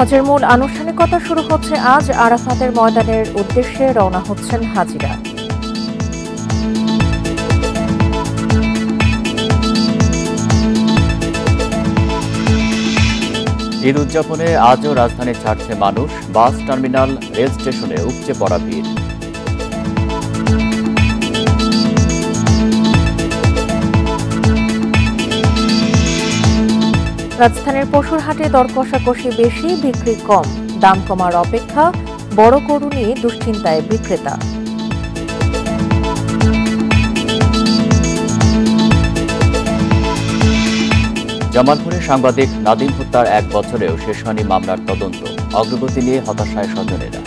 হজের মূল আনুষ্ঠানিকতা শুরু হচ্ছে আজ। আরাফাতের ময়দানের উদ্দেশ্যে রওনা হচ্ছেন হাজিরা। ঈদ উদযাপনে আজও রাজধানী ছাড়ছে মানুষ। বাস টার্মিনাল, রেল স্টেশনে উপচে পড়া ভিড়। রাজধানীর পশুর হাটে দর কষাকষি বেশি, বিক্রি কম। দাম কমার অপেক্ষা, বড় গরু নিয়ে দুশ্চিন্তায় বিক্রেতা। জামালপুরে সাংবাদিক নাদিম হত্যার 1 বছরেও শেষ হয়নি মামলার তদন্ত। অগ্রগতি নিয়ে হতাশায় স্বজনেরা।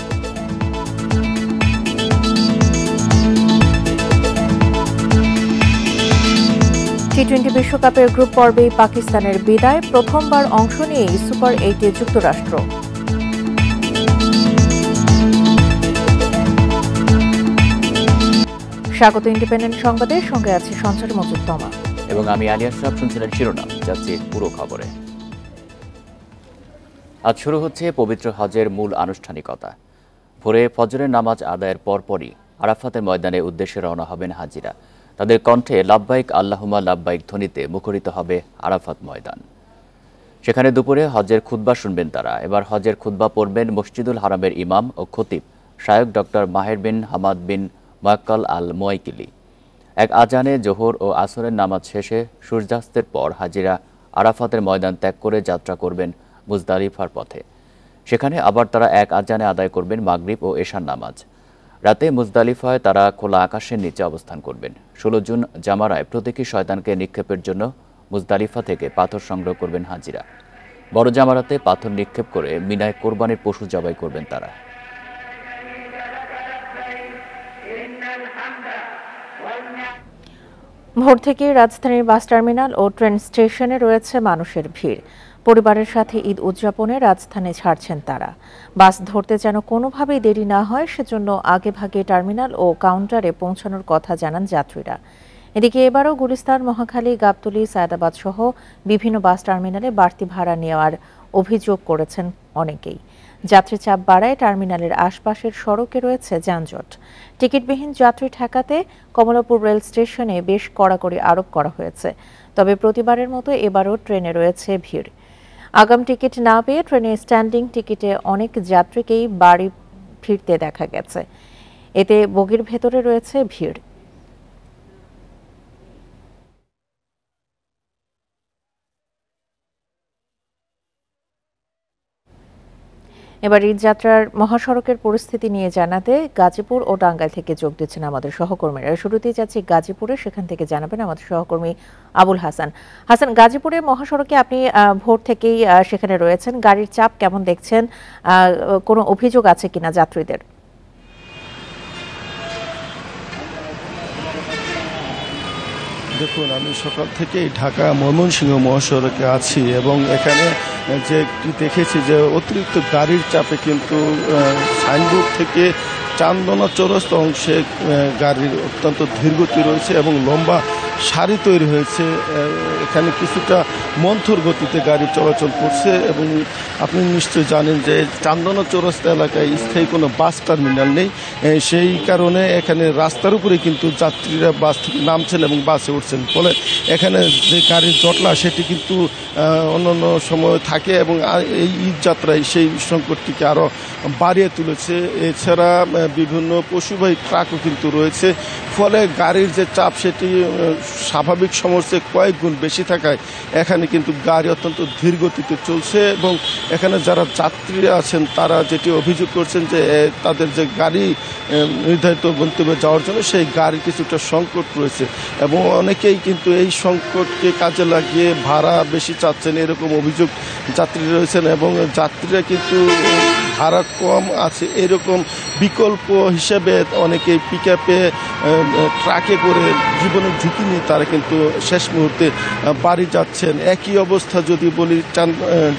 টি-20 বিশ্বকাপের গ্রুপ পর্বেই পাকিস্তানের বিদায়। প্রথমবার অংশ নিয়ে সুপার 8-এ যুক্তরাষ্ট্র। স্বাগত ইন্ডিপেন্ডেন্ট সংবাদের সঙ্গে আছে সঞ্চার মজুদ্দমা এবং আমি আলী আশরাফ। শুনছিলেন শিরোনাম, যাচ্ছি পুরো খবরে। আজ শুরু হচ্ছে পবিত্র হজের মূল আনুষ্ঠানিকতা। ভোরে ফজরের নামাজ আদায়ের পরপরই আরাফাতের ময়দানে উদ্দেশ্যে রওনা হবেন হাজিরা। তাদের কণ্ঠে লাব্বাইক আল্লাহুম্মা লাব্বাইক ধ্বনিতে মুখরিত হবে আরাফাত ময়দান। সেখানে দুপুরে হজের খুতবা শুনবেন তারা। এবার হজের খুতবা পড়বেন মসজিদুল হারামের ইমাম ও খতিব শায়খ ডক্টর মাহের বিন হামাদ বিন মোয়াক্কাল আল মোয়াইকিলি। এক আজানে জোহর ও আসরের নামাজ শেষে সূর্যাস্তের পর হাজিরা আরাফাতের ময়দান ত্যাগ করে যাত্রা করবেন মুজদালিফার পথে। সেখানে আবার তারা এক আজানে আদায় করবেন মাগরিব ও এশার নামাজ। রাতে মুজদালিফায় তারা খোলা আকাশের নিচে অবস্থান করবেন। 16 জুন জামারায় প্রতীকী শয়তানকে নিক্ষেপের জন্য মুজদালিফা থেকে পাথর সংগ্রহ করবেন হাজিরা। বড় জামারাতে পাথর নিক্ষেপ করে মিনায় কোরবানির পশু জবাই করবেন তারা। ভোর থেকে রাজধানীর বাস টার্মিনাল ও ট্রেন স্টেশনে রয়েছে মানুষের ভিড়। পরিবারের সাথে ঈদ উদযাপনে রাজধানী ছাড়ছেন তারা। বাস ধরতে যেন কোনোভাবেই দেরি না হয়, সেজন্য আগেভাগে টার্মিনাল ও কাউন্টারে পৌঁছানোর কথা জানান যাত্রীরা। এদিকে এবারও গুলিস্তান, মহাখালী, গাবতলী, সায়দাবাদ সহ বিভিন্ন বাস টার্মিনালে বাড়তি ভাড়া নেওয়ার অভিযোগ করেছেন অনেকেই। যাত্রী চাপ বাড়ায় টার্মিনালের আশপাশের সড়কে রয়েছে যানজট। টিকিটবিহীন যাত্রী ঠেকাতে কমলাপুর রেল স্টেশনে বেশ কড়াকড়ি আরোপ করা হয়েছে। তবে প্রতিবারের মতো এবারও ট্রেনে রয়েছে ভিড়। আগাম টিকিট না পেয়ে ট্রেনে স্ট্যান্ডিং টিকিটে অনেক যাত্রীকেই বাড়ি ফিরতে দেখা গেছে। এতে বগির ভেতরে রয়েছে ভিড়। এবার ঈদযাত্রার মহাসড়কের পরিস্থিতি নিয়ে জানাতে গাজীপুর ও টাঙ্গাইল থেকে যোগ দিচ্ছেন আমাদের সহকর্মীরা। শুরুতেই যাচ্ছি গাজীপুরে, সেখান থেকে জানাবেন আমাদের সহকর্মী আবুল হাসান। হাসান, গাজীপুরের মহাসড়কে আপনি ভোর থেকেই সেখানে রয়েছেন, গাড়ির চাপ কেমন দেখছেন? কোনো অভিযোগ আছে কিনা যাত্রীদের? দেখুন, আমি সকাল থেকেই ঢাকা ময়মনসিংহ মহাসড়কে আছি এবং এখানে যে দেখেছি যে অতিরিক্ত গাড়ির চাপে কিন্তু সাইনবোর্ড থেকে চান্দনা চৌরাস্তা অংশে গাড়ির অত্যন্ত ধীরগতি রয়েছে এবং লম্বা সারি তৈরি হয়েছে। এখানে কিছুটা মন্থর গতিতে গাড়ি চলাচল করছে এবং আপনি নিশ্চয়ই জানেন যে চান্দনা চৌরাস্তা এলাকায় স্থায়ী কোনো বাস টার্মিনাল নেই। সেই কারণে এখানে রাস্তার উপরে কিন্তু যাত্রীরা বাস থেকে নামছেন এবং বাসে উঠছেন। ফলে এখানে যে গাড়ির জটলা সেটি কিন্তু অন্যান্য সময় থাকে এবং এই ঈদ যাত্রায় সেই সংকটটিকে আরও বাড়িয়ে তুলেছে। এছাড়া বিভিন্ন পশুবাহী ট্রাকও কিন্তু রয়েছে। ফলে গাড়ির যে চাপ সেটি স্বাভাবিক সময়ের চেয়ে কয়েক গুণ বেশি থাকায় এখানে কিন্তু গাড়ি অত্যন্ত ধীর গতিতে চলছে এবং এখানে যারা যাত্রীরা আছেন তারা যেটি অভিযোগ করছেন যে তাদের যে গাড়ি নির্ধারিত গন্তব্যে যাওয়ার জন্য সেই গাড়ির কিছুটা সংকট রয়েছে এবং অনেকেই কিন্তু এই সংকটকে কাজে লাগিয়ে ভাড়া বেশি চাচ্ছেন, এরকম অভিযোগ যাত্রী রয়েছেন এবং যাত্রীরা কিন্তু ভাড়া কম আছে এরকম বিকল্প হিসেবে অনেকেই পিকআপে ট্রাকে করে জীবনের ঝুঁকি নিয়ে তারা কিন্তু শেষ মুহূর্তে বাড়ি যাচ্ছেন। একই অবস্থা যদি বলি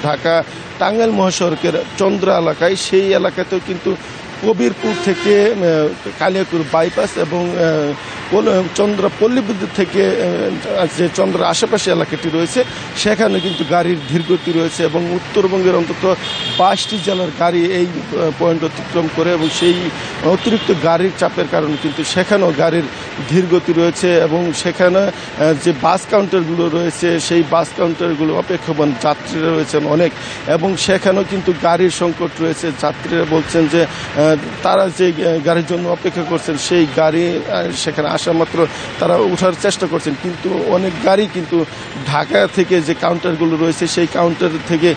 ঢাকা টাঙ্গাইল মহাসড়কের চন্দ্রা এলাকায়, সেই এলাকাতেও কিন্তু কবিরপুর থেকে কালিয়াকুর বাইপাস এবং চন্দ্র পল্লী বিদ্যুৎ থেকে যে চন্দ্র আশেপাশে এলাকাটি রয়েছে সেখানে কিন্তু গাড়ির ধীরগতি রয়েছে এবং উত্তরবঙ্গের অন্তত 22টি জেলার গাড়ি এই পয়েন্ট অতিক্রম করে এবং সেই অতিরিক্ত গাড়ির চাপের কারণে কিন্তু সেখানেও গাড়ির ধীরগতি রয়েছে এবং সেখানে যে বাস কাউন্টারগুলো রয়েছে সেই বাস কাউন্টারগুলো অপেক্ষমান যাত্রীরা রয়েছেন অনেক এবং সেখানেও কিন্তু গাড়ির সংকট রয়েছে। যাত্রীরা বলছেন যে তারা যে গাড়ির জন্য অপেক্ষা করছেন সেই গাড়ি সেখানে আসা মাত্র তারা ওঠার চেষ্টা করছেন, কিন্তু অনেক গাড়ি কিন্তু ঢাকা থেকে যে কাউন্টারগুলো রয়েছে সেই কাউন্টার থেকে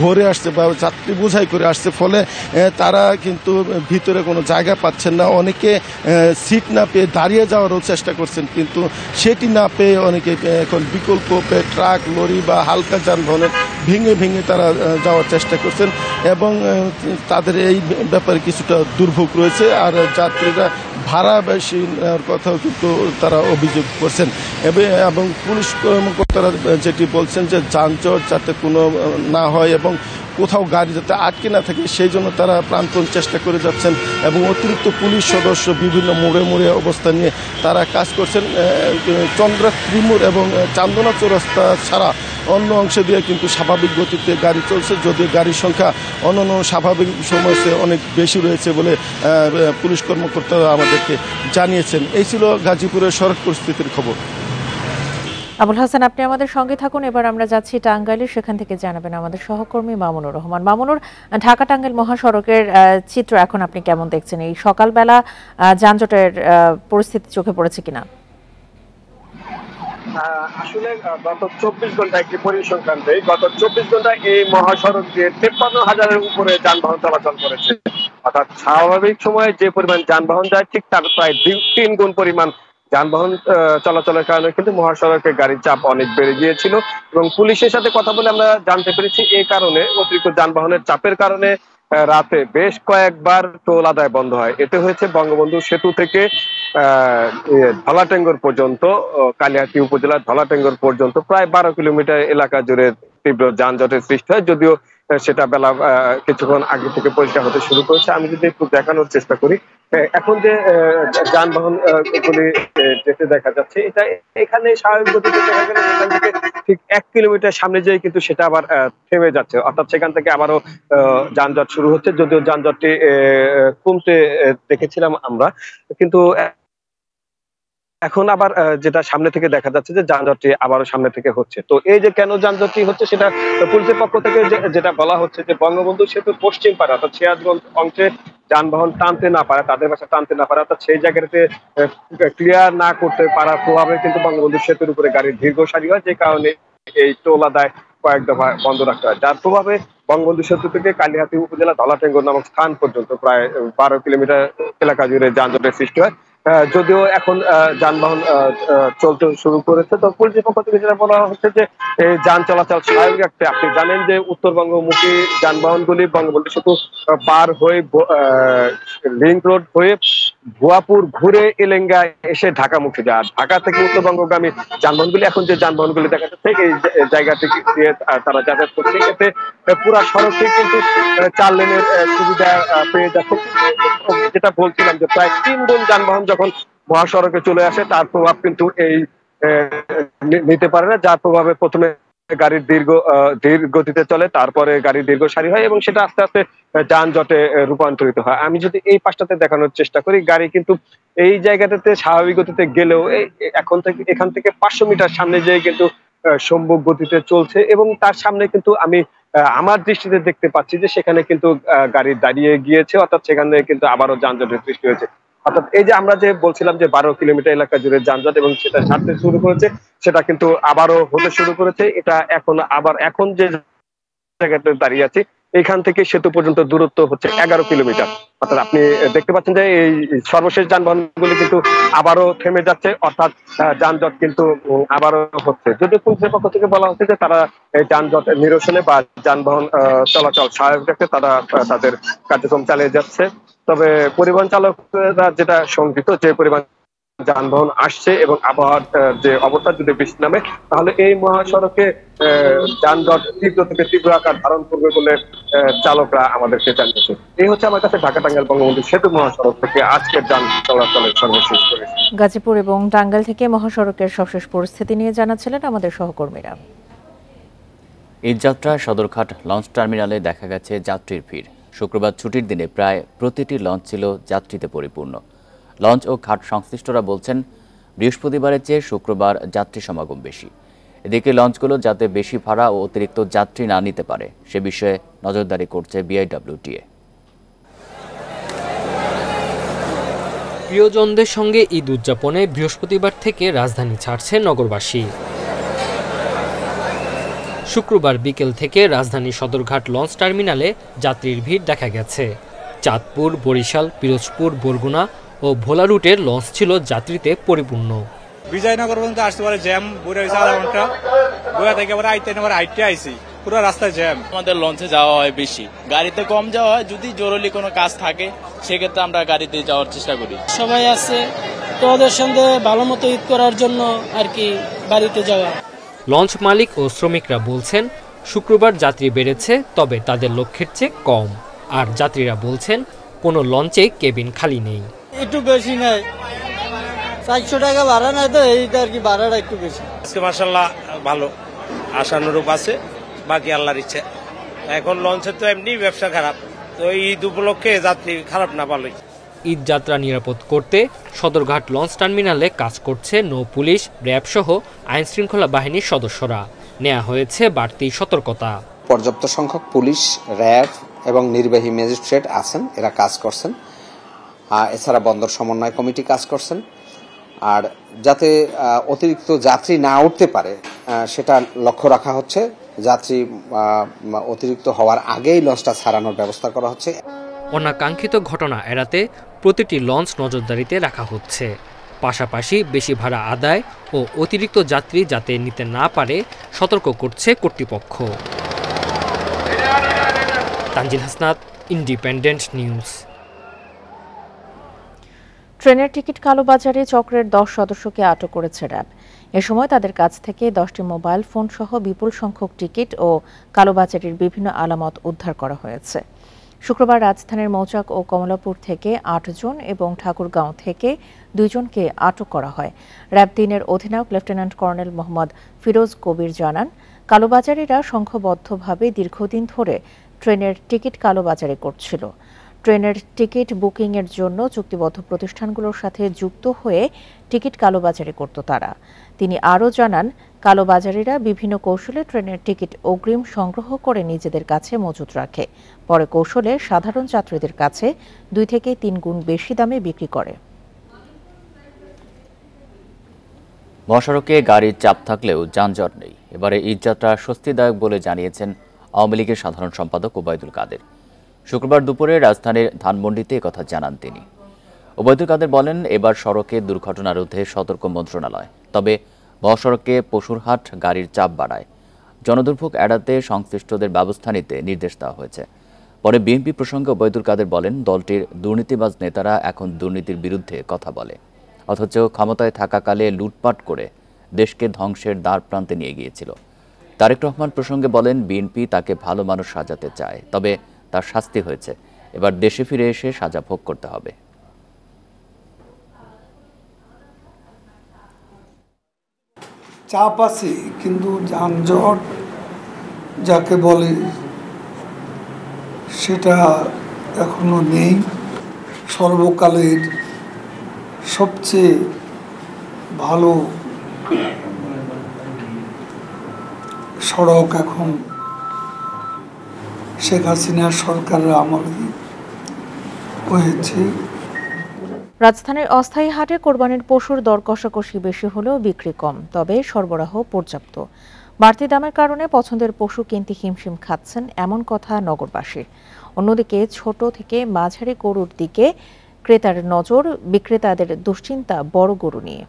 ভরে আসছে বা যাত্রী বোঝাই করে আসছে, ফলে তারা কিন্তু ভিতরে কোনো জায়গা পাচ্ছেন না। অনেকে সিট না পেয়ে দাঁড়িয়ে যাওয়ারও চেষ্টা করছেন, কিন্তু সেটি না পেয়ে অনেকে এখন বিকল্প পেয়ে ট্রাক, লরি বা হালকা যানবাহনে ভেঙে ভেঙে তারা যাওয়ার চেষ্টা করছেন এবং তাদের এই ব্যাপারে কিছুটা দুর্ভোগ রয়েছে। আর যাত্রীরা ভাড়া বেশি নেওয়ার কথাও কিন্তু তারা অভিযোগ করছেন এবং পুলিশ কর্মকর্তারা যেটি বলছেন যে যানজট যাতে কোনো না হয় এবং কোথাও গাড়ি যাতে আটকে না থাকে সেই জন্য তারা প্রাণপণ চেষ্টা করে যাচ্ছেন এবং অতিরিক্ত পুলিশ সদস্য বিভিন্ন মোড়ে মোড়ে অবস্থান নিয়ে তারা কাজ করছেন। চন্দ্রা ত্রিমুর এবং চান্দনা চৌরাস্তা ছাড়া অন্য অংশে দিয়ে কিন্তু স্বাভাবিক গতিতে গাড়ি চলছে, যদিও গাড়ির সংখ্যা অন্যান্য স্বাভাবিক সময় অনেক বেশি রয়েছে বলে পুলিশ কর্মকর্তারা আমাদেরকে জানিয়েছেন। এই ছিল গাজীপুরের সড়ক পরিস্থিতির খবর। আবুল হাসান, আপনি আমাদের সঙ্গে থাকুন। এবার আমরা যাচ্ছি টাঙ্গাইলে, সেখান থেকে জানাবেন আমাদের সহকর্মী মামুনুর রহমান। মামুনুর, ঢাকা টাঙ্গাইল মহাসড়কের চিত্র এখন আপনি কেমন দেখছেন? এই সকালবেলা যানজটের পরিস্থিতি চোখে পড়েছে কিনা? আসলে গত 24 ঘন্টা একটি পরিসংখ্যান দেয়, গত 24 ঘন্টায় এই মহাসড়ক দিয়ে 53,000-এর উপরে যানবাহন চলাচল করেছে। অর্থাৎ স্বাভাবিক সময়ে যে পরিমাণ যানবাহন যায় ঠিক তার প্রায় 3 গুণ পরিমাণ যানবাহন চলাচলের কারণে কিন্তু মহাসড়কে গাড়ির চাপ অনেক বেড়ে গিয়েছিল এবং পুলিশের সাথে কথা বলে আমরা জানতে পেরেছি এই কারণে অতিরিক্ত যানবাহনের চাপের কারণে রাতে বেশ কয়েকবার টোল আদায় বন্ধ হয়। এতে হয়েছে বঙ্গবন্ধু সেতু থেকে ধলাটেঙ্গর পর্যন্ত, কালিহাতী উপজেলার ধলাটেঙ্গর পর্যন্ত প্রায় 12 কিলোমিটার এলাকা জুড়ে তীব্র যানজটের সৃষ্টি হয়, যদিও সেটা বেলা কিছুক্ষণ আগে থেকে পরিষ্কার হতে শুরু করেছে। আমি যদি একটু দেখানোর চেষ্টা করি, এখন যে যানবাহন গুলি যেতে দেখা যাচ্ছে, এটা এখানে স্বাভাবিক গতিতে দেখা গেলে এখান থেকে ঠিক 1 কিলোমিটার সামনে যেয়ে কিন্তু সেটা আবার থেমে যাচ্ছে, অর্থাৎ সেখান থেকে আবারও যানজট শুরু হচ্ছে। যদিও যানজটটি কমতে দেখেছিলাম আমরা, কিন্তু এখন আবার যেটা সামনে থেকে দেখা যাচ্ছে যে যানজটটি আবারও সামনে থেকে হচ্ছে। তো এই যে কেন যানজটটি হচ্ছে সেটা পুলিশের পক্ষ থেকে যেটা বলা হচ্ছে যে বঙ্গবন্ধু সেতুর পশ্চিম পাড়ে অর্থাৎ সিরাজগঞ্জ অংশে যানবাহন টানতে না পারে, তাদের বাসা টানতে না পারে, অর্থাৎ সেই জায়গাটাতে ক্লিয়ার না করতে পারার প্রভাবে কিন্তু বঙ্গবন্ধু সেতুর উপরে গাড়ির দীর্ঘ সারি হয়, যে কারণে এই টোল আদায় কয়েক দফা বন্ধ রাখতে হয়, যার প্রভাবে বঙ্গবন্ধু সেতু থেকে কালিহাতী উপজেলা ধলাটেঙ্গর নামক স্থান পর্যন্ত প্রায় 12 কিলোমিটার এলাকা জুড়ে যানজটের সৃষ্টি হয়। যদিও এখন যানবাহন চলতে শুরু করেছে, তো পুলিশের পক্ষ থেকে যেটা বলা হচ্ছে যে যান চলাচল স্বাভাবিক রাখতে। আপনি জানেন যে উত্তরবঙ্গমুখী যানবাহনগুলি বঙ্গবন্ধু সেতু পার হয়ে লিংক রোড হয়ে ভুয়াপুর ঘুরে এলেঙ্গা এসে ঢাকামুখী যায়। আর ঢাকা থেকে উত্তরবঙ্গগামী যানবাহনগুলি, এখন যে যানবাহনগুলি দেখা যাচ্ছে এই জায়গা থেকে দিয়ে তারা যাতায়াত করছে, এতে পুরা সড়কে কিন্তু 4 লেনের সুবিধা পেয়ে যাচ্ছে। যেটা বলছিলাম যে প্রায় 3 গুণ যানবাহন যখন মহাসড়কে চলে আসে তার প্রভাব কিন্তু এই নিতে পারে না, যার প্রভাবে প্রথমে গাড়ির ধীর গতিতে চলে, তারপরে গাড়ির দীর্ঘ সারি হয় এবং সেটা আস্তে আস্তে যানজটে রূপান্তরিত হয়। আমি যদি এই পাশটাতে দেখানোর চেষ্টা করি, গাড়ি কিন্তু এই জায়গাটাতে স্বাভাবিক গতিতে গেলেও এখান থেকে 500 মিটার সামনে যেয়ে কিন্তু সম্মুখ গতিতে চলছে এবং তার সামনে কিন্তু আমি আমার দৃষ্টিতে দেখতে পাচ্ছি যে সেখানে কিন্তু গাড়ি দাঁড়িয়ে গিয়েছে, অর্থাৎ সেখানে কিন্তু আবারও যানজটের সৃষ্টি হয়েছে। অর্থাৎ এই যে আমরা যে বলছিলাম যে 12 কিলোমিটার এলাকা জুড়ে যানজট এবং সেটা ছাড়তে শুরু করেছে, সেটা কিন্তু আবারও হতে শুরু করেছে। এটা এখন যে জায়গাতে দাঁড়িয়ে আছি এখান থেকে সেতু পর্যন্ত দূরত্ব হচ্ছে 11 কিলোমিটার। অর্থাৎ আপনি দেখতে পাচ্ছেন যে এই সর্বশেষ যানবাহনগুলি কিন্তু আবারও থেমে যাচ্ছে, অর্থাৎ যানজট কিন্তু আবারও হচ্ছে। যদিও পুলিশের পক্ষ থেকে বলা হচ্ছে যে তারা যানজট নিরসনে বা যানবাহন চলাচল স্বাভাবিক রাখতে তারা তাদের কার্যক্রম চালিয়ে যাচ্ছে। তবে পরিবহন চালকরা যেটা শঙ্কিত, যে পরিমাণ যানবাহন আসছে এবং আবহাওয়ার যে অবস্থা যদি বৃষ্টি নামে তাহলে এই মহাসড়কে যানজট তীব্র থেকে তীব্র আকার ধারণ করবে বলে চালকরা আমাদেরকে জানিয়েছে। এই হচ্ছে আমার কাছে ঢাকা টাঙ্গাইল বঙ্গবন্ধু সেতু মহাসড়ক থেকে আজকের যান চলাচলের সর্বশেষ পরিস্থিতি। গাজীপুর এবং টাঙ্গাইল থেকে মহাসড়কের সবশেষ পরিস্থিতি নিয়ে জানাচ্ছিলেন আমাদের সহকর্মীরা। ঈদযাত্রায় সদরঘাট লঞ্চ টার্মিনালে দেখা গেছে যাত্রীর ভিড়। শুক্রবার ছুটির দিনে প্রায় প্রতিটি লঞ্চ ছিল যাত্রীতে পরিপূর্ণ। লঞ্চ ও ঘাট সংশ্লিষ্টরা বলছেন, বৃহস্পতিবারের চেয়ে শুক্রবার যাত্রী সমাগম বেশি। এদিকে লঞ্চগুলো যাতে বেশি ভাড়া ও অতিরিক্ত যাত্রী না নিতে পারে সে বিষয়ে নজরদারি করছে বিআইডব্লিউটিএ। প্রিয়জনদের সঙ্গে ঈদ উদযাপনে বৃহস্পতিবার থেকে রাজধানী ছাড়ছে নগরবাসী। শুক্রবার বিকেল থেকে রাজধানী সদরঘাট লঞ্চ টার্মিনালে যাত্রীর ভিড় দেখা গেছে। চাঁদপুর, বরিশাল, পিরোজপুর, বরগুনা ও ভোলা রুটের লঞ্চ ছিল যাত্রীতে পরিপূর্ণ। বিজয়নগর পর্যন্ত আসতে পারে জ্যাম বুড়ে হয়েছে আধা ঘন্টা, বুড়া থেকে আবার আইতে আইসি পুরো রাস্তায় জ্যাম। আমাদের লঞ্চে যাওয়া হয় বেশি, গাড়িতে কম যাওয়া হয়। যদি জরুরি কোনো কাজ থাকে সেক্ষেত্রে আমরা গাড়িতে যাওয়ার চেষ্টা করি। সবাই আছে তো ওদের সঙ্গে ভালো মতো ঈদ করার জন্য আর কি বাড়িতে যাওয়া। লঞ্চ মালিক ও শ্রমিকরা বলছেন, শুক্রবার যাত্রী বেড়েছে, তবে তাদের লক্ষ্যের চেয়ে কম। আর যাত্রীরা বলছেন, কোনো লঞ্চে কেবিন খালি নেই। একটু বেশি নাই, 400 টাকা ভাড়া নাই তো এইটা আর কি, ভাড়াটা একটু বেশি। আজকে মাশাআল্লাহ ভালো আশানুরূপ আছে, বাকি আল্লাহর ইচ্ছা। এখন লঞ্চের তো এমনি ব্যবসা খারাপ, তো ঈদ উপলক্ষে যাত্রী খারাপ না ভালোই। ঈদ যাত্রা নিরাপদ করতে সদরঘাট লঞ্চ টার্মিনালে কাজ করছে নৌ পুলিশ, র্যাব সহ আইন শৃঙ্খলা বাহিনীর সদস্যরা। নেওয়া হয়েছে বাড়তি সতর্কতা। পর্যাপ্ত সংখ্যক পুলিশ, র্যাব এবং নির্বাহী ম্যাজিস্ট্রেট আছেন, এরা কাজ করছেন। এছাড়া বন্দর সমন্বয় কমিটি কাজ করছেন। আর যাতে অতিরিক্ত যাত্রী না উঠতে পারে সেটা লক্ষ্য রাখা হচ্ছে। যাত্রী অতিরিক্ত হওয়ার আগেই লঞ্চটা ছাড়ানোর ব্যবস্থা করা হচ্ছে। অনাকাঙ্ক্ষিত ঘটনা এড়াতে প্রতিটি লঞ্চ নজরদারিতে রাখা হচ্ছে। পাশাপাশি বেশি ভাড়া আদায় ও অতিরিক্ত যাত্রী যাতে নিতে না পারে সতর্ক করছে কর্তৃপক্ষ। Tanzil Hasnat, independent news. ট্রেনের টিকিট কালোবাজারে চক্রের 10 সদস্যকে আটক করেছে র্যাব। এ সময় তাদের কাছ থেকে 10টি মোবাইল ফোন সহ বিপুল সংখ্যক টিকিট ও কালোবাজারির বিভিন্ন আলামত উদ্ধার করা হয়েছে। শুক্রবার রাজধানীর মৌচাক ও কমলাপুর থেকে 8 জন এবং ঠাকুরগাঁও থেকে 2 জনকে আটক করা হয়। র্যাব 3-এর অধিনায়ক লেফটেন্যান্ট কর্নেল মোহাম্মদ ফিরোজ কবির জানান, কালোবাজারিরা সংঘবদ্ধভাবে দীর্ঘদিন ধরে ট্রেনের টিকিট কালোবাজারি করছিল। ট্রেনের টিকিট বুকিংয়ের জন্য চুক্তিবদ্ধ প্রতিষ্ঠানগুলোর সাথে যুক্ত হয়ে টিকিট কালোবাজারি করত তারা। তিনি আরও জানান, কালোবাজারিরা বিভিন্ন কৌশলে ট্রেনের টিকিট অগ্রিম সংগ্রহ করে নিজেদের কাছে মজুত রাখে, পরে কৌশলে সাধারণ যাত্রীদের কাছে 2 থেকে 3 গুণ বেশি দামে বিক্রি করে। মহাসড়কে গাড়ির চাপ থাকলেও যানজট নেই। এবারে ঈদযাত্রা স্বস্তিদায়ক বলে জানিয়েছেন আওয়ামী লীগের সাধারণ সম্পাদক ওবায়দুল কাদের। শুক্রবার দুপুরে রাজধানীর ধানমন্ডিতে একথা জানান তিনি। ওবায়দুল কাদের বলেন, এবার সড়কে দুর্ঘটনা রোধে সতর্ক মন্ত্রণালয়, তবে মহাসড়কে পশুরহাট গাড়ির চাপ বাড়ায়। জনদুর্ভোগ এড়াতে সংশ্লিষ্টদের ব্যবস্থা নিতে নির্দেশ দেওয়া হয়েছে। পরে বিএনপি প্রসঙ্গে ওবায়দুল কাদের বলেন, দলটির দুর্নীতিবাজ নেতারা এখন দুর্নীতির বিরুদ্ধে কথা বলে, অথচ ক্ষমতায় থাকাকালে লুটপাট করে দেশকে ধ্বংসের দ্বার প্রান্তে নিয়ে গিয়েছিল। তারেক রহমান প্রসঙ্গে বলেন, বিএনপি তাকে ভালো মানুষ সাজাতে চায়, তবে তার শাস্তি হয়েছে, এবার দেশে ফিরে এসে সাজা ভোগ করতে হবে। চাপ আছে, কিন্তু যানজট যাকে বলে সেটা এখনো নেই। সর্বকালের সবচেয়ে ভালো সড়ক এখন শেখ হাসিনার সরকারের আমলে হয়েছে। রাজধানীর অস্থায়ী হাটে কোরবানির পশুর দর কষাকষি বেশি হলেও বিক্রি কম, তবে সরবরাহ পর্যাপ্ত। বাড়তি দামের কারণে পছন্দের পশু কিনতে হিমশিম খাচ্ছেন এমন কথা নগরবাসীর। অন্যদিকে ছোট থেকে মাঝারি গরুর দিকে ক্রেতার নজর, বিক্রেতাদের দুশ্চিন্তা বড় গরু নিয়ে।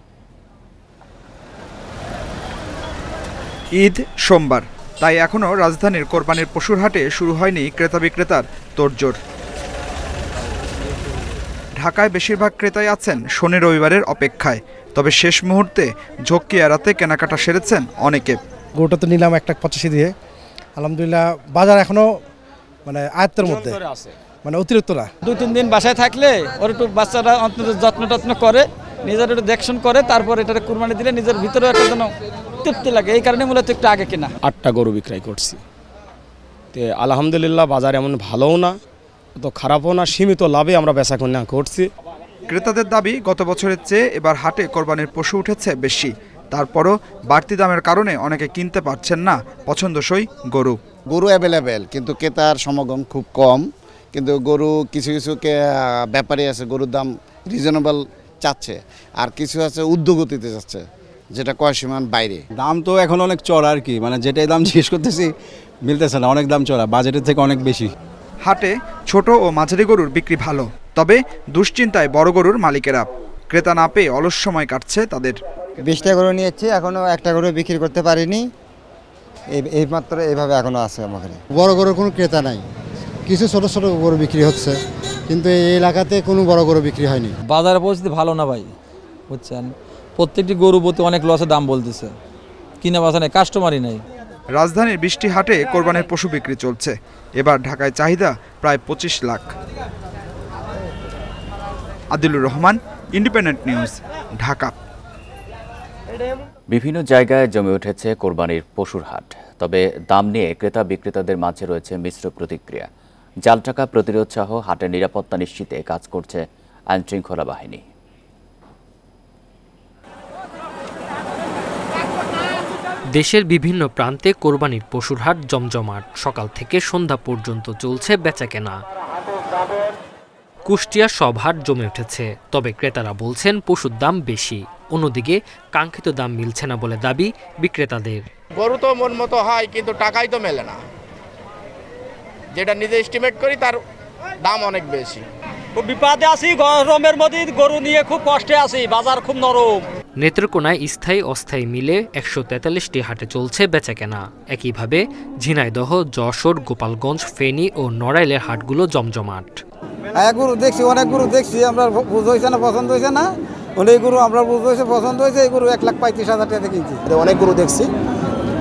ঈদ সোমবার, তাই এখনও রাজধানীর কোরবানির পশুর হাটে শুরু হয়নি ক্রেতা বিক্রেতার তোড়জোড়। ঢাকায় বেশিরভাগ ক্রেতাই আছেন শনি রবিবারের অপেক্ষায়। তবে শেষ মুহূর্তে ঝক্কি এড়াতে কেনাকাটা সেরেছেন অনেকে। গরুটা তো নিলাম 1,85 দিয়ে, আলহামদুলিল্লাহ বাজার এখনো মানে আয়ত্তের মধ্যে, মানে অতিরিক্ত না। 2-3 দিন বাসায় থাকলে ওর একটু বাচ্চারা অন্তত যত্ন করে, নিজের একটু দেখশন করে, তারপর এটা কুরবানি দিলে নিজের ভিতরে একটা যেন তৃপ্তি লাগে। এই কারণে মূলত একটু আগে কেনা। 8টা গরু বিক্রয় করছি, তো আলহামদুলিল্লাহ বাজার এমন ভালোও না তো খারাপও না, সীমিত লাভে আমরা বেচাকেনা করছি। ক্রেতাদের দাবি গত বছরের চেয়ে এবার হাটে কোরবানির পশু উঠেছে বেশি। তারপরও বাড়তি দামের কারণে অনেকে কিনতে পারছেন না পছন্দসই গরু। গরু অ্যাভেলেবেল, কিন্তু ক্রেতার সমাগম খুব কম। কিন্তু গরু কিছু ব্যাপারী আছে গরুর দাম রিজনেবল চাচ্ছে, আর কিছু আছে ঊর্ধ্বগতিতে যাচ্ছে, যেটা কয় সীমার বাইরে। দাম তো এখন অনেক চড়া আর কি, মানে যেটাই দাম জিজ্ঞেস করতেছি মিলতেছে না, অনেক দাম চড়া, বাজেটের থেকে অনেক বেশি। হাটে ছোট ও মাঝারি গরুর বিক্রি ভালো, তবে দুশ্চিন্তায় বড় গরুর মালিকেরা। ক্রেতা না পেয়ে অলস সময় কাটছে তাদের। 20টা গরু নিয়েছি, এখনো একটা গরু বিক্রি করতে পারিনি, এই মাত্র এইভাবে এখনো আছে আমাদের। বড় গরুর কোনো ক্রেতা নাই, কিছু ছোট ছোট গরু বিক্রি হচ্ছে, কিন্তু এই এলাকাতে কোনো বড় গরু বিক্রি হয়নি। বাজারের পরিস্থিতি ভালো না ভাই, বুঝছেন, প্রত্যেকটি গরু প্রতি অনেক লসের দাম বলতেছে, কিনা বাসা নেই, কাস্টমারই নেই। রাজধানীর 20টি হাটে কোরবানির পশু বিক্রি চলছে। এবার ঢাকায় চাহিদা প্রায় 25 লাখ। Adilur Rahman, independent news, Dhaka. বিভিন্ন জায়গায় জমে উঠেছে কোরবানির পশুর হাট, তবে দাম নিয়ে ক্রেতা বিক্রেতাদের মাঝে রয়েছে মিশ্র প্রতিক্রিয়া। জাল টাকা প্রতিরোধ সহ হাটের নিরাপত্তা নিশ্চিতে কাজ করছে আইনশৃঙ্খলা বাহিনী। দেশের বিভিন্ন প্রান্তে কোরবানির পশুর হাট জমজমাট। সকাল থেকে সন্ধ্যা পর্যন্ত চলছে বেচাকেনা। কুষ্টিয়ার সব হাট জমে উঠেছে, তবে ক্রেতারা বলছেন পশুর দাম বেশি। অন্যদিকে কাঙ্ক্ষিত দাম মিলছে না বলে দাবি বিক্রেতাদের। গরু তো মন মতো হয়, কিন্তু টাকাই তো মেলে না। যেটা নিজে এস্টিমেট করি তার দাম অনেক বেশি। খুব বিপদে আছি, গরমের মধ্যে গরু নিয়ে খুব কষ্টে আছি, বাজার খুব নরম। নেত্রকোনায় স্থায়ী অস্থায়ী মিলে 143টি হাটে চলছে বেচাকেনা। একইভাবে ঝিনাইদহ, যশোর, গোপালগঞ্জ, ফেনী ও নড়াইলের হাটগুলো জমজমাট। গরু দেখছি, অনেক গরু দেখছি, আমরা বুঝ হয়েছে না, পছন্দ হয়েছে না, অনেক গরু আমরা বুঝ হয়েছে, পছন্দ হয়েছে। এই গরু 1,35,000 টাকা কিনছি। অনেক গরু দেখছি,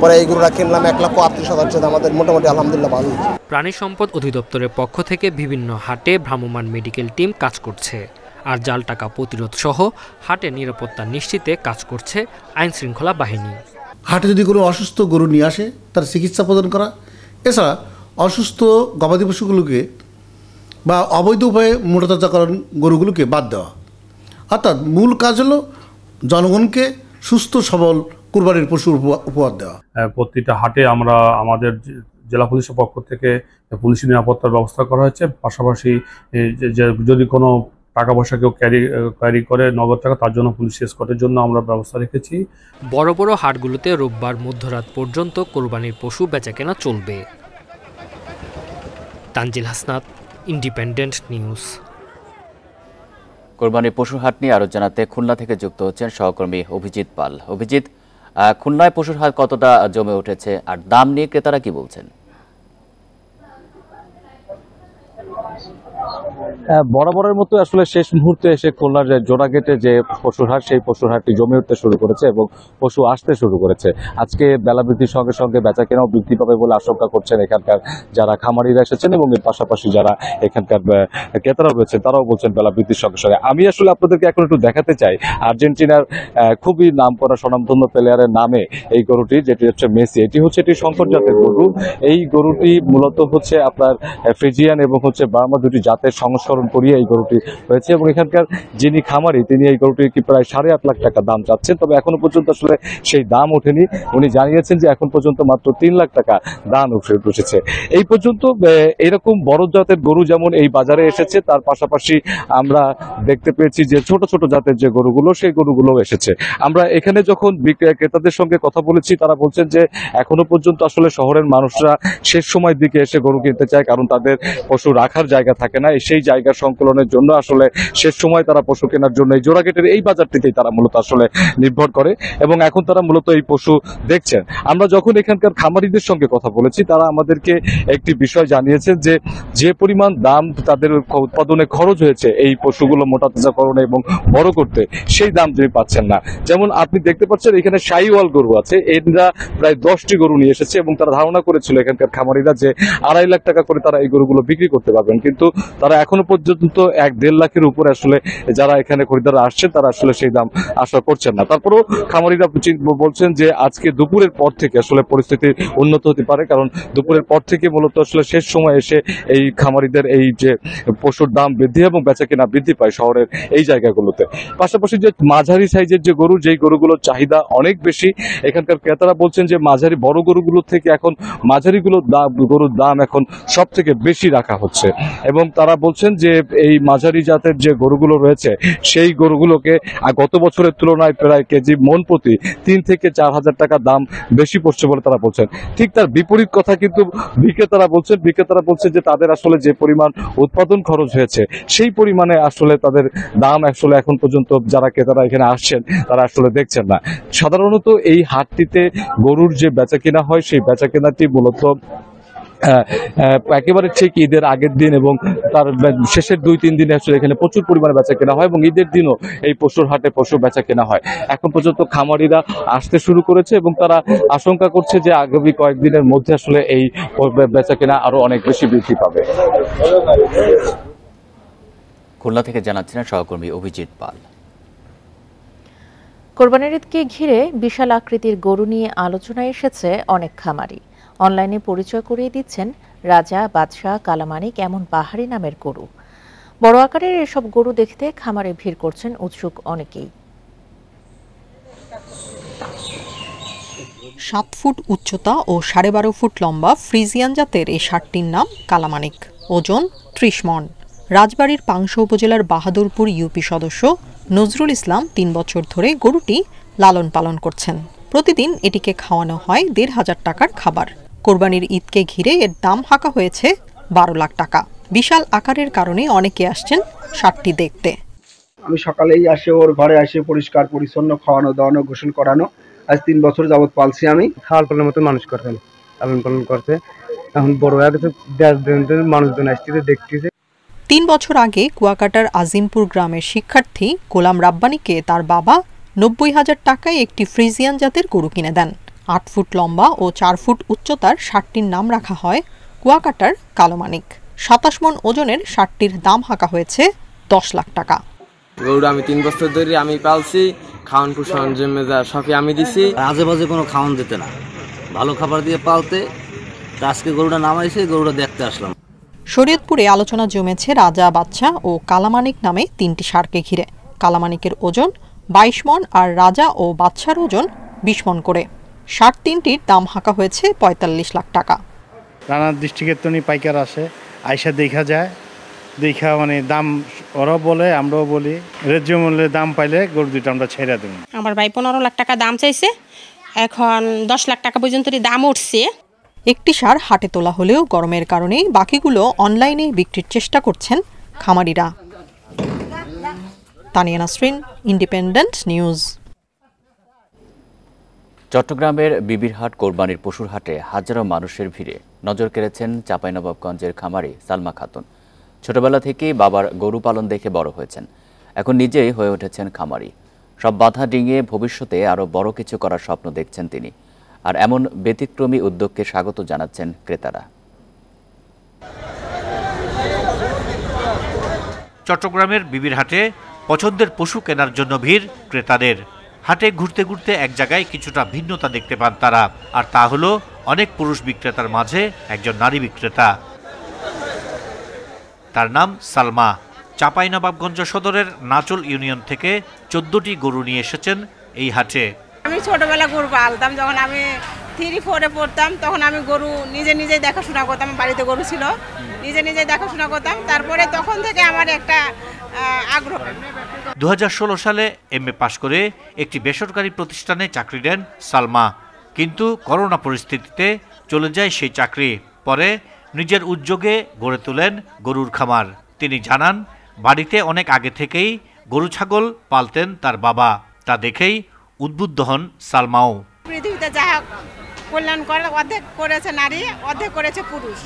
পরে এই গরুটা কিনলাম 1,35,000 টাকা। আমাদের মোটামুটি আলহামদুলিল্লাহ ভালো। প্রাণী সম্পদ অধিদপ্তরের পক্ষ থেকে বিভিন্ন হাটে ভ্রাম্যমাণ মেডিকেল টিম কাজ করছে, আর জাল টাকা প্রতিরোধ সহ হাটে নিরাপত্তা নিশ্চিতে কাজ করছে আইন শৃঙ্খলা বাহিনী। হাটে যদি কোনো অসুস্থ গরু নিয়ে আসে তার চিকিৎসা প্রদান করা, এছাড়া অসুস্থ গবাদি পশুগুলোকে বা অবৈধ উপায়ে মোটাতাজাকরণ গরুগুলোকে বাদ দেওয়া। অর্থাৎ মূল কাজ হলো জনগণকে সুস্থ সবল কুরবানির পশু উপহার দেওয়া। প্রতিটা হাটে আমরা আমাদের জেলা পুলিশের পক্ষ থেকে পুলিশি নিরাপত্তার ব্যবস্থা করা হয়েছে। পাশাপাশি যদি কোনো টাকা পয়সা কেউ ক্যারি করে নগদ টাকা, তার জন্য পুলিশ এসকর্টের জন্য আমরা ব্যবস্থা রেখেছি। বড় বড় হাটগুলোতে রোববার মধ্যরাত পর্যন্ত কোরবানির পশু বেচাকেনা চলবে। Tanzil Hasnat, independent news. কোরবানির পশুর হাট নিয়ে আরো জানাতে খুলনা থেকে যুক্ত হচ্ছেন সহকর্মী অভিজিৎ পাল। অভিজিৎ, খুলনায় পশুর হাট কতটা জমে উঠেছে আর দাম নিয়ে ক্রেতারা কি বলছেন? বরাবরের মতো আসলে শেষ মুহূর্তে এসে খুলনার জোড়াগেটে যে পশুর হাট, সেই পশুর হাটটি জমে উঠতে শুরু করেছে এবং পশু আসতে শুরু করেছে। আজকে বেলা বৃদ্ধির সঙ্গে সঙ্গে বেচাকেনাও বৃদ্ধি পাবে বলে আশঙ্কা করছেন এখানকার যারা খামারিরা এসেছেন এবং এর পাশাপাশি যারা এখানকার ক্রেতারা রয়েছেন তারাও বলছেন বেলা বৃদ্ধির সঙ্গে সঙ্গে। আমি আসলে আপনাদেরকে এখন একটু দেখাতে চাই আর্জেন্টিনার খুবই নাম করা স্বনামধন্য প্লেয়ারের নামে এই গরুটি, যেটি হচ্ছে মেসি। এটি শঙ্কর জাতের গরু। এই গরুটি মূলত হচ্ছে আপনার ফ্রিজিয়ান এবং বার্মা দুটি জাতের সংস্করণ করিয়ে এই গরুটি হয়েছে এবং এখানকার যিনি খামারি তিনি এই গরুটির কি প্রায় 8.5 লাখ টাকা দাম চাচ্ছেন, তবে এখনো পর্যন্ত আসলে সেই দাম ওঠেনি। উনি জানিয়েছেন যে এখন পর্যন্ত মাত্র 3 লাখ টাকা দাম উঠেছে। এই পর্যন্ত এরকম বড় জাতের গরু যেমন এই বাজারে এসেছে, তার পাশাপাশি আমরা দেখতে পেয়েছি যে ছোট ছোট জাতের যে গরুগুলো সেই গরুগুলো এসেছে। আমরা এখানে যখন ক্রেতাদের সঙ্গে কথা বলেছি তারা বলছেন যে এখনো পর্যন্ত আসলে শহরের মানুষরা শেষ সময়ের দিকে এসে গরু কিনতে চায়, কারণ তাদের পশু রাখার জায়গা থাকে না। সেই জায়গা সংকলনের জন্য আসলে শেষ সময় তারা পশু কেনার জন্য এই জোড়াগেটের এই বাজারটিতেই তারা মূলত আসলে নির্ভর করে এবং এখন তারা মূলত এই পশু দেখছেন। আমরা যখন এখানকার খামারিদের সঙ্গে কথা বলেছি তারা আমাদেরকে একটি বিষয় জানিয়েছেন যে পরিমাণ দাম তাদের উৎপাদনে খরচ হয়েছে এই পশুগুলো মোটা তাজাকরণে এবং বড় করতে, সেই দাম তিনি পাচ্ছেন না। যেমন আপনি দেখতে পাচ্ছেন এখানে শাহিওয়াল গরু আছে, এরা প্রায় 10টি গরু নিয়ে এসেছে এবং তারা ধারণা করেছিল এখানকার খামারিরা যে 2.5 লাখ টাকা করে তারা এই গরুগুলো বিক্রি করতে পারবেন, কিন্তু তারা এখনো পর্যন্ত 1-1.5 লাখের উপরে আসলে যারা এখানে খরিদ্দাররা আসছেন তারা আসলে সেই দাম আশা করছেন না। তারপরেও খামারিরা বলছেন যে আজকে দুপুরের পর থেকে আসলে পরিস্থিতি উন্নত হতে পারে, কারণ দুপুরের পর থেকে মূলত আসলে শেষ সময় এসে এই খামারিদের এই যে পশুর দাম বৃদ্ধি এবং বেচাকেনা বৃদ্ধি পায় শহরের এই জায়গাগুলোতে। পাশাপাশি যে মাঝারি সাইজের যে গরু, যেই গরুগুলোর চাহিদা অনেক বেশি, এখানকার ক্রেতারা বলছেন যে মাঝারি বড় গরুগুলো থেকে এখন গরুর দাম এখন সব থেকে বেশি রাখা হচ্ছে এবং তারা বলছেন যে এই মাঝারি জাতের যে গরুগুলো রয়েছে সেই গরুগুলোকে গত বছরের তুলনায় প্রায় কেজি মন প্রতি 3 থেকে 4 হাজার টাকা দাম বেশি পড়ছে বলে তারা বলছেন। ঠিক তার বিপরীত কথা কিন্তু বিক্রেতারা বলছেন যে তাদের আসলে যে পরিমাণ উৎপাদন খরচ হয়েছে সেই পরিমাণে আসলে তাদের দাম আসলে এখন পর্যন্ত যারা ক্রেতারা এখানে আসছেন তারা আসলে দেখছেন না। সাধারণত এই হাটটিতে গরুর যে বেচাকেনা হয় সেই বেচাকেনাটি মূলত একেবারে ঠিক ঈদের আগের দিন এবং তার শেষের 2-3 দিনে আসলে এখানে প্রচুর পরিমাণে বেচা কেনা হয় এবং ঈদের দিনও এই পশুর হাটে পশু বেচা কেনা হয়। এখন পর্যন্ত খামারিরা আসতে শুরু করেছে এবং তারা আশঙ্কা করছে যে আগামী কয়েকদিনের মধ্যে আসলে এই বেচা কেনা আরো অনেক বেশি বৃদ্ধি পাবে। খুলনা থেকে জানাচ্ছেন সহকর্মী অভিজিৎ পাল। কোরবানির ঈদকে ঘিরে বিশাল আকৃতির গরু নিয়ে আলোচনায় এসেছে অনেক খামারি। অনলাইনে পরিচয় করিয়ে দিচ্ছেন রাজা, বাদশাহ, কালামানিক এমন পাহাড়ি নামের গরু। বড় আকারের এসব গরু দেখতে খামারে ভিড় করছেন উৎসুক অনেকেই। 7 ফুট উচ্চতা ও 12.5 ফুট লম্বা ফ্রিজিয়ান জাতের এই ষাটটির নাম কালামানিক। ওজন 30 মণ। রাজবাড়ীর পাংশা উপজেলার বাহাদুরপুর ইউপি সদস্য নজরুল ইসলাম 3 বছর ধরে গরুটি লালন পালন করছেন। প্রতিদিন এটিকে খাওয়ানো হয় 1,500 টাকার খাবার। কোরবানির ঈদকে ঘিরে এর দাম হাঁকা হয়েছে 12 লাখ টাকা। বিশাল আকারের কারণে অনেকে আসছেন ষাটটি দেখতে। আমি সকালেই আসে ওর ঘরে আসে পরিষ্কার পরিচ্ছন্ন খাওয়ানো দাওয়ানো গোসল করানো। আজ 3 বছর যাবত পালছি আমি। খাওয়ার পালনের মতো মানুষ করতেন, লালন পালন করতে। এখন বড় হয়ে গেছে, মানুষজন আসতেছে দেখতেছে। 3 বছর আগে কুয়াকাটার আজিমপুর গ্রামের শিক্ষার্থী গোলাম রাব্বানীকে তার বাবা 90,000 টাকায় একটি ফ্রিজিয়ান জাতের গরু কিনে দেন। 8 ফুট লম্বা ও 4 ফুট উচ্চতার ষাটটির নাম রাখা হয় কুয়াকাটার কালোমানিক। 27 মণ ওজনের ষাটটির দাম হাঁকা হয়েছে 10 লাখ টাকা। গরুটা আমি 3 বছর ধরে আমি পালছি, খাওয়ান পোষণ জমেজা সবই আমি দিছি। আজে বাজে কোনো খাওয়ান দিতে না, ভালো খাবার দিয়ে পালতে। আজকে গরুটা নামাইছে, গরুটা দেখতে আসলাম। শরীয়তপুরে আলোচনা জমেছে রাজা, বাদশাহ ও কালামানিক নামে 3টি ষাঁড়কে ঘিরে। কালামানিকের ওজন 22 মণ আর রাজা ও বাদশার ওজন 20 মণ করে। ষাঁড় 3টির দাম হাঁকা হয়েছে 45 লাখ টাকা। রানা ডিস্ট্রিক্টের তো পাইকার আসে, আইসা দেখা যায়, দেখা মানে দাম ওরাও বলে আমরাও বলি, ন্যায্য মূল্যে দাম পাইলে গরু দুটো আমরা ছেড়ে দেব। আমার ভাই 15 লাখ টাকা দাম চাইছে, এখন 10 লাখ টাকা পর্যন্ত দাম উঠছে। একটি ষাঁড় হাটে তোলা হলেও গরমের কারণে বাকিগুলো অনলাইনে বিক্রির চেষ্টা করছেন খামারিরা। Tania Nasrin, independent news. চট্টগ্রামের বিবিরহাট কোরবানির পশুর হাটে হাজারো মানুষের ভিড়ে নজর কেড়েছেন চাঁপাইনবাবগঞ্জের খামারি সালমা খাতুন। ছোটবেলা থেকেই বাবার গরু পালন দেখে বড় হয়েছেন, এখন নিজেই হয়ে উঠেছেন খামারি। সব বাধা ডিঙিয়ে ভবিষ্যতে আরও বড় কিছু করার স্বপ্ন দেখছেন তিনি, আর এমন ব্যতিক্রমী উদ্যোগকে স্বাগত জানাচ্ছেন ক্রেতারা। চট্টগ্রামের বিবিরহাটে পছন্দের পশু কেনার জন্য ভিড় ক্রেতাদের। হাটে ঘুরতে ঘুরতে এক জায়গায় কিছুটা ভিন্নতা দেখতে পান তারা, আর তা হলো অনেক পুরুষ বিক্রেতার মাঝে একজন নারী বিক্রেতা। তার নাম সালমা। চাঁপাইনবাবগঞ্জ সদরের নাচল ইউনিয়ন থেকে 14টি গরু নিয়ে এসেছেন এই হাটে। আমি ছোটবেলা গরু পালতাম, যখন আমি 3-4-এ পড়তাম তখন আমি গরু নিজে দেখাশোনা করতাম। বাড়িতে গরু ছিল, নিজে দেখাশোনা করতাম। তারপরে তখন থেকে আমার একটা আগ্রহ। 2016 সালে MA পাশ করে একটি বেসরকারি প্রতিষ্ঠানে চাকরি নেন সালমা, কিন্তু করোনা পরিস্থিতিতে চলে যায় সেই চাকরি। পরে নিজের উদ্যোগে গড়ে তোলেন গরুর খামার। তিনি জানান, বাড়িতে অনেক আগে থেকেই গরু ছাগল পালতেন তার বাবা। তা দেখেই উদ্বুদ্ধ হন সালমাও। পৃথিবীতে যা কল্যাণ করে অর্ধেক করেছে নারী, অর্ধেক করেছে পুরুষ।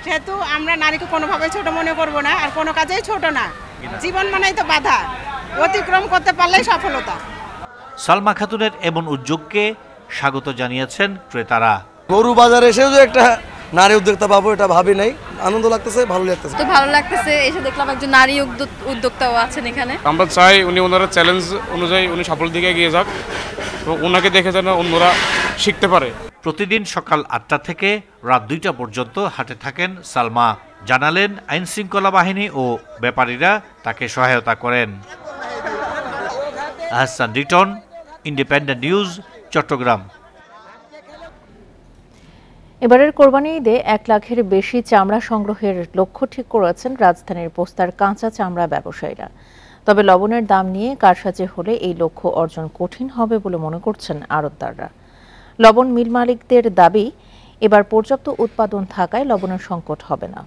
সেহেতু আমরা নারীকে কোনোভাবে ছোট মনে করব না, আর কোনো কাজেই ছোট না। জীবন মানেই তো বাধা, অতিক্রম করতে পারলেই সফলতা। সালমা খাতুনের এমন উদ্যোগকে স্বাগত জানিয়েছেন ক্রেতারা। গরু বাজারে এসেও যে একটা নারী উদ্যোক্তা পাবো এটা ভাবি নাই, আনন্দ লাগতেছে, ভালো লাগতেছে। তো ভালো লাগতেছে, এসে দেখলাম একজন নারী উদ্যোক্তাও আছেন এখানে। আমরা চাই ওনারা চ্যালেঞ্জ অনুযায়ী সাফল্যের দিকে এগিয়ে যাক এবং ওনাকে দেখে যেন অন্যরা শিখতে পারে। প্রতিদিন সকাল 8টা থেকে রাত 2টা পর্যন্ত হাটে থাকেন সালমা। জানালেন, আইন শৃঙ্খলা বাহিনী ও ব্যাপারীরা তাকে সহায়তা করেন। Ahsan Riton, independent news, Chattogram. এবারের কোরবানি ঈদে 1 লাখের বেশি চামড়া সংগ্রহের লক্ষ্য ঠিক করেছেন রাজধানীর পোস্তার কাঁচা চামড়া ব্যবসায়ীরা। তবে লবণের দাম নিয়ে কারসাজি হলে এই লক্ষ্য অর্জন কঠিন হবে বলে মনে করছেন আড়তদাররা। লবণ মিল মালিকদের দাবি, এবার পর্যাপ্ত উৎপাদন থাকায় লবণের সংকট হবে না।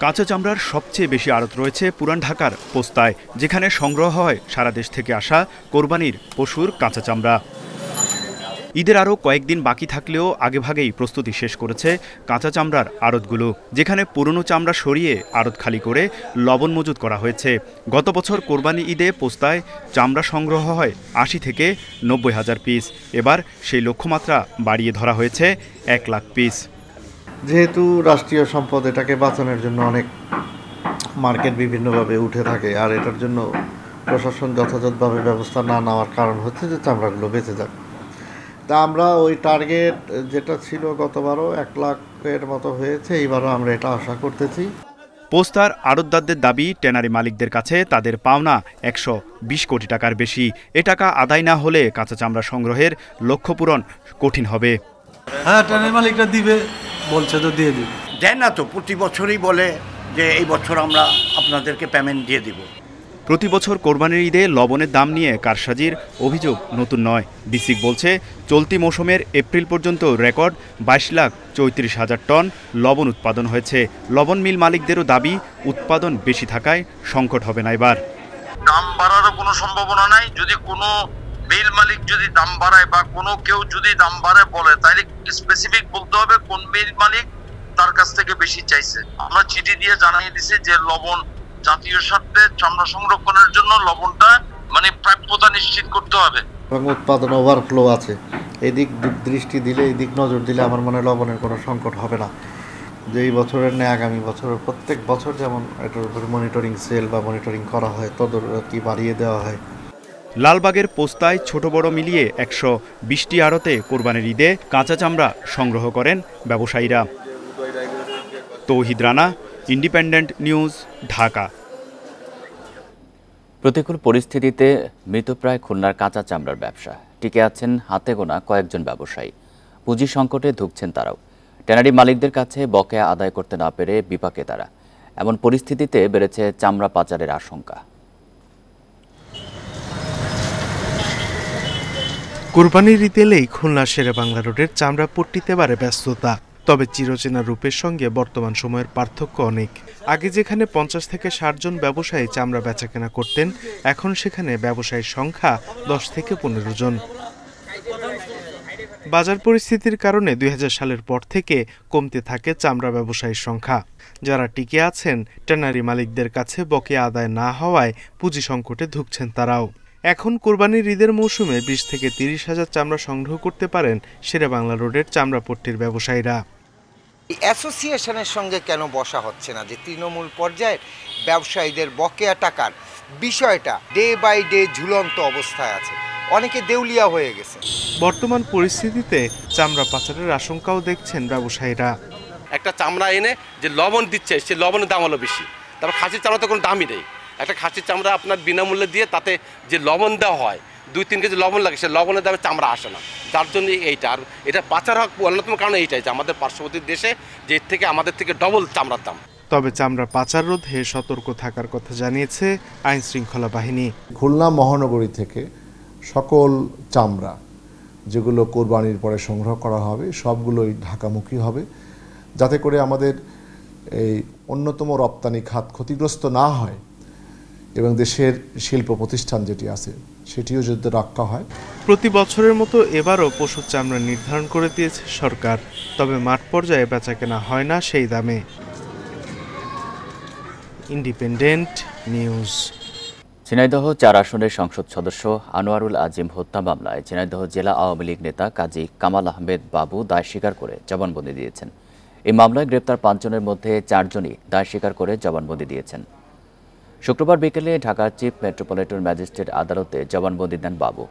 কাঁচা চামড়ার সবচেয়ে বেশি আড়ত রয়েছে পুরান ঢাকার পোস্তায়, যেখানে সংগ্রহ হয় সারা দেশ থেকে আসা কোরবানির পশুর কাঁচা চামড়া। ঈদের আরও কয়েকদিন বাকি থাকলেও আগেভাগেই প্রস্তুতি শেষ করেছে কাঁচা চামড়ার আড়তগুলো, যেখানে পুরনো চামড়া সরিয়ে আড়ত খালি করে লবণ মজুত করা হয়েছে। গত বছর কোরবানি ঈদে পোস্তায় চামড়া সংগ্রহ হয় 80 থেকে 90 হাজার পিস। এবার সেই লক্ষ্যমাত্রা বাড়িয়ে ধরা হয়েছে 1 লাখ পিস। যেহেতু রাষ্ট্রীয় সম্পদ, এটাকে বাঁচানোর জন্য অনেক মার্কেট বিভিন্নভাবে উঠে থাকে, আর এটার জন্য প্রশাসন যথাযথভাবে ব্যবস্থা না নেওয়ার কারণ হচ্ছে যে চামড়াগুলো বেঁচে যাক। তা আমরা ওই টার্গেট যেটা ছিল গতবারও 1 লাখের মতো হয়েছে, এইবারও আমরা এটা আশা করতেছি। পোস্তার আড়তদারদের দাবি, ট্যানারি মালিকদের কাছে তাদের পাওনা 120 কোটি টাকার বেশি। এ টাকা আদায় না হলে কাঁচা চামড়া সংগ্রহের লক্ষ্য পূরণ কঠিন হবে। হ্যাঁ, ট্যানারি মালিকরা দিবে বলছে, তো দিয়ে দিবে। দেন না তো, প্রতি বছরই বলে যে এই বছর আমরা আপনাদেরকে পেমেন্ট দিয়ে দিব। প্রতি বছর কোরবানির ঈদে লবণের দাম নিয়ে কারসাজির অভিযোগ নতুন নয়। বিসিক বলছে, চলতি মৌসুমের এপ্রিল পর্যন্ত রেকর্ড 22,34,000 টন লবণ উৎপাদন হয়েছে। লবণ মিল মালিকদেরও দাবি, উৎপাদন বেশি থাকায় সংকট হবে না এবার। দাম বাড়ারও কোনো সম্ভাবনা নাই। যদি কোনো মিল মালিক যদি দাম বাড়ায় বা কোনো কেউ যদি দাম বাড়ায় বলে, তাহলে স্পেসিফিক বলতে হবে কোন মিল মালিক তার কাছ থেকে বেশি চাইছে। আমরা চিঠি দিয়ে জানিয়ে দিছি যে লবণ জাতীয় স্বার্থে চামড়া সংরক্ষণের জন্য লবণটা প্রাপ্যতা নিশ্চিত করতে হবে। এবং উৎপাদন ওভারফ্লো আছে, এদিক দৃষ্টি দিলে, এদিক নজর দিলে আমার মনে হয় লবণের কোনো সংকট হবে না। যে এই বছরের নেই আগামী বছরের প্রত্যেক বছর যেমন এটার উপরে মনিটরিং সেল বা মনিটরিং করা হয়, তদারকি বাড়িয়ে দেওয়া হয়। লালবাগের পোস্তায় ছোট বড় মিলিয়ে 120টি আড়তে কোরবানির ঈদে কাঁচা চামড়া সংগ্রহ করেন ব্যবসায়ীরা। তৌহিদ রানা, ইন্ডিপেন্ডেন্ট নিউজ, ঢাকা। প্রতিকূল পরিস্থিতিতে মৃতপ্রায় খুলনার কাঁচা চামড়ার ব্যবসা টিকে আছেন হাতে গোনা কয়েকজন ব্যবসায়ী। পুঁজি সংকটে ধুঁকছেন তারাও। ট্যানারি মালিকদের কাছে বকেয়া আদায় করতে না পেরে বিপাকে তারা। এমন পরিস্থিতিতে বেড়েছে চামড়া পাচারের আশঙ্কা। কোরবানির ঈদ এলেই খুলনার শেরেবাংলা রোডের চামড়া পট্টিতে বাড়ে ব্যস্ততা। তবে চিরচেনা রূপের সঙ্গে বর্তমান সময়ের পার্থক্য অনেক। আগে যেখানে 50 থেকে 60 জন ব্যবসায়ী চামড়া বেচাকেনা করতেন, এখন সেখানে ব্যবসায়ীর সংখ্যা 10 থেকে 15 জন। বাজার পরিস্থিতির কারণে 2000 সালের পর থেকে কমতে থাকে চামড়া ব্যবসায়ীর সংখ্যা। যারা টিকে আছেন, ট্যানারি মালিকদের কাছে বকেয়া আদায় না হওয়ায় পুঁজি সংকটে ধুঁকছেন তারাও। এখন কোরবানির ঈদের মৌসুমে 20 থেকে 30 হাজার চামড়া সংগ্রহ করতে পারেন শেরেবাংলা রোডের চামড়াপট্টির ব্যবসায়ীরা। অ্যাসোসিয়েশনের সঙ্গে কেন বসা হচ্ছে না যে তৃণমূল পর্যায়ের ব্যবসায়ীদের বকেয়া টাকার বিষয়টা ডে বাই ডে ঝুলন্ত অবস্থায় আছে, অনেকে দেউলিয়া হয়ে গেছে। বর্তমান পরিস্থিতিতে চামড়া পাচারের আশঙ্কাও দেখছেন ব্যবসায়ীরা। একটা চামড়া এনে যে লবণ দিচ্ছে, সে লবণের দাম হলো বেশি। তারপর খাসির চামড়া তো কোনো দামই নেই। একটা খাসির চামড়া আপনার বিনামূল্যে দিয়ে তাতে যে লবণ দেওয়া হয়, 2-3 কেজি লবণ লাগে, সে লবণের দামে চামড়া আসে না। যার জন্য এইটা, আর এটা পাচার হওয়ার অন্যতম কারণ এইটাই যে আমাদের পার্শ্ববর্তী দেশে যে থেকে আমাদের থেকে ডবল চামড়ার দাম। তবে চামড়া পাচার রোধে সতর্ক থাকার কথা জানিয়েছে আইন শৃঙ্খলা বাহিনী। খুলনা মহানগরী থেকে সকল চামড়া যেগুলো কোরবানির পরে সংগ্রহ করা হবে সবগুলোই ঢাকামুখী হবে, যাতে করে আমাদের এই অন্যতম রপ্তানি খাত ক্ষতিগ্রস্ত না হয় এবং দেশের শিল্প প্রতিষ্ঠান যেটি আছে সেটিও যদি রক্ষা হয়। প্রতি বছরের মতো এবারও পশুর চামড়া নির্ধারণ করে দিয়েছে সরকার, তবে মাঠ পর্যায়ে বেচাকেনা হয় না সেই দামে। Independent news. ঝিনাইদহ ৪ আসনের সংসদ সদস্য আনোয়ারুল আজিম হত্যা মামলায় ঝিনাইদহ জেলা আওয়ামী লীগ নেতা কাজী কামাল আহমেদ বাবু দায় স্বীকার করে জবানবন্দি দিয়েছেন। এই মামলায় গ্রেপ্তার ৫ জনের মধ্যে ৪ জনই দায় স্বীকার করে জবানবন্দি দিয়েছেন। শুক্রবার বিকেলে ঢাকার চিফ মেট্রোপলিটন ম্যাজিস্ট্রেট আদালতে জবানবন্দি দেন বাবু।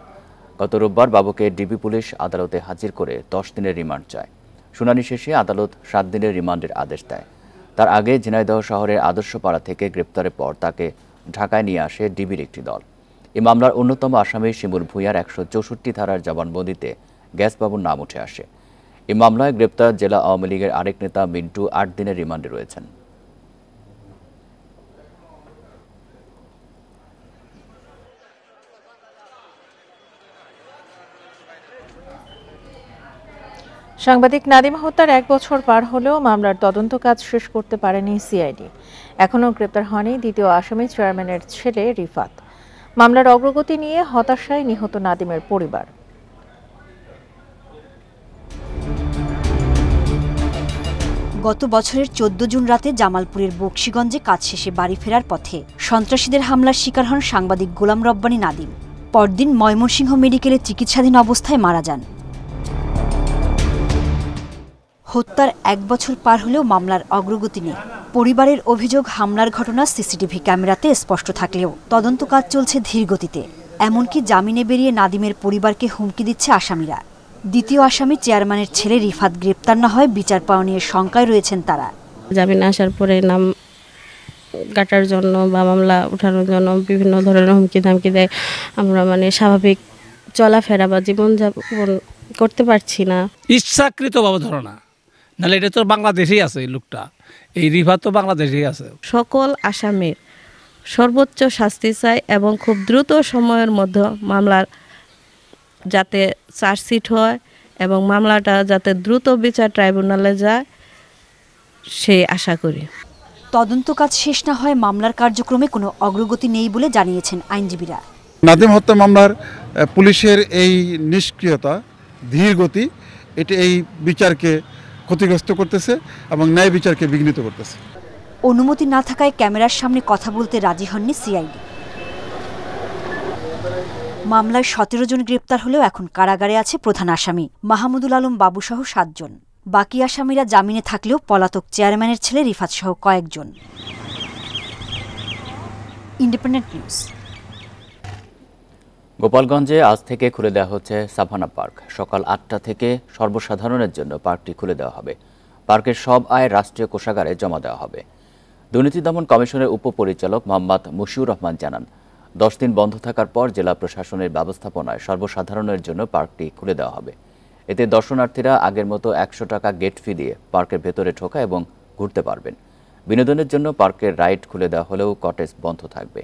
গত রোববার বাবুকে ডিবি পুলিশ আদালতে হাজির করে ১০ দিনের রিমান্ড চায়। শুনানি শেষে আদালত ৭ দিনের রিমান্ডের আদেশ দেয়। তার আগে ঝিনাইদহ শহরের আদর্শপাড়া থেকে গ্রেপ্তারের পর তাকে ঢাকায় নিয়ে আসে ডিবির একটি দল। এই মামলার অন্যতম আসামি শিমুল ভূঁইয়ার ১৬৪ ধারার জবানবন্দিতে গ্যাসবাবুর নাম উঠে আসে। এই মামলায় গ্রেপ্তার জেলা আওয়ামী লীগের আরেক নেতা মিন্টু ৮ দিনের রিমান্ডে রয়েছেন। সাংবাদিক নাদিমা হত্যার ১ বছর পার হলেও মামলার তদন্ত কাজ শেষ করতে পারেনি সিআইডি। এখনও গ্রেপ্তার হয়নি দ্বিতীয় আসামি চেয়ারম্যানের ছেলে রিফাত। মামলার অগ্রগতি নিয়ে হতাশায় নিহত নাদিমের পরিবার। গত বছরের ১৪ জুন রাতে জামালপুরের বকশীগঞ্জে কাজ শেষে বাড়ি ফেরার পথে সন্ত্রাসীদের হামলার শিকার হন সাংবাদিক গোলাম রব্বানী নাদিম। পরদিন ময়মনসিংহ মেডিকেলে চিকিৎসাধীন অবস্থায় মারা যান। হত্যার ১ বছর পার হলেও মামলার অগ্রগতি নেই। পরিবারের অভিযোগ, হামলার ঘটনা সিসিটিভি ক্যামেরাতে স্পষ্ট থাকলেও তদন্ত কাজ চলছে ধীরগতিতে। এমনকি জামিনে বেরিয়ে নাদিমের পরিবারকে হুমকি দিচ্ছে আসামিরা। দ্বিতীয় আসামি চেয়ারম্যানের ছেলে রিফাত গ্রেপ্তার না হয় বিচার পাওয়া নিয়ে শঙ্কায় রয়েছেন তারা। জামিনে আসার পরে নাম কাটার জন্য বা মামলা ওঠানোর জন্য বিভিন্ন ধরনের হুমকি ধামকি দেয়। আমরা স্বাভাবিক চলাফেরা বা জীবনযাপন করতে পারছি না। ইচ্ছাকৃতভাবে ধরনা, নাহলে এটা তো বাংলাদেশেই আছে, এই লোকটা, এই রিফাত তো বাংলাদেশেই আছে। সকল আসামির সর্বোচ্চ শাস্তি চাই এবং খুব দ্রুত সময়ের মধ্যে মামলার যাতে চার্জশিট হয় এবং মামলাটা যাতে দ্রুত বিচার ট্রাইব্যুনালে যায় সেই আশা করি। তদন্ত কাজ শেষ না হয় মামলার কার্যক্রমে কোনো অগ্রগতি নেই বলে জানিয়েছেন আইনজীবীরা। নাদিম হত্যা মামলার পুলিশের এই নিষ্ক্রিয়তা, ধীরগতি, এটা এই বিচারকে ক্ষতিগ্রস্ত করতেছে এবং ন্যায় বিচারকে বিঘ্নিত করতেছে। অনুমতি না থাকায় ক্যামেরার সামনে কথা বলতে রাজি হননি সিআইডি। মামলায় ১৭ জন গ্রেপ্তার হলেও এখন কারাগারে আছে প্রধান আসামি মাহমুদুল আলম বাবুসহ ৭ জন। বাকি আসামিরা জামিনে থাকলেও পলাতক চেয়ারম্যানের ছেলে রিফাত সহ কয়েকজন। Independent news. গোপালগঞ্জে আজ থেকে খুলে দেওয়া হচ্ছে সাভানা পার্ক। সকাল ৮টা থেকে সর্বসাধারণের জন্য পার্কটি খুলে দেওয়া হবে। পার্কের সব আয় রাষ্ট্রীয় কোষাগারে জমা দেওয়া হবে। দুর্নীতি দমন কমিশনের উপপরিচালক মোহাম্মদ মুশিউর রহমান জানান, 10 দিন বন্ধ থাকার পর জেলা প্রশাসনের ব্যবস্থাপনায় সর্বসাধারণের জন্য পার্কটি খুলে দেওয়া হবে। এতে দর্শনার্থীরা আগের মতো ১০০ টাকা গেট ফি দিয়ে পার্কের ভেতরে ঢোকা এবং ঘুরতে পারবেন। বিনোদনের জন্য পার্কের রাইড খুলে দেওয়া হলেও কটেজ বন্ধ থাকবে।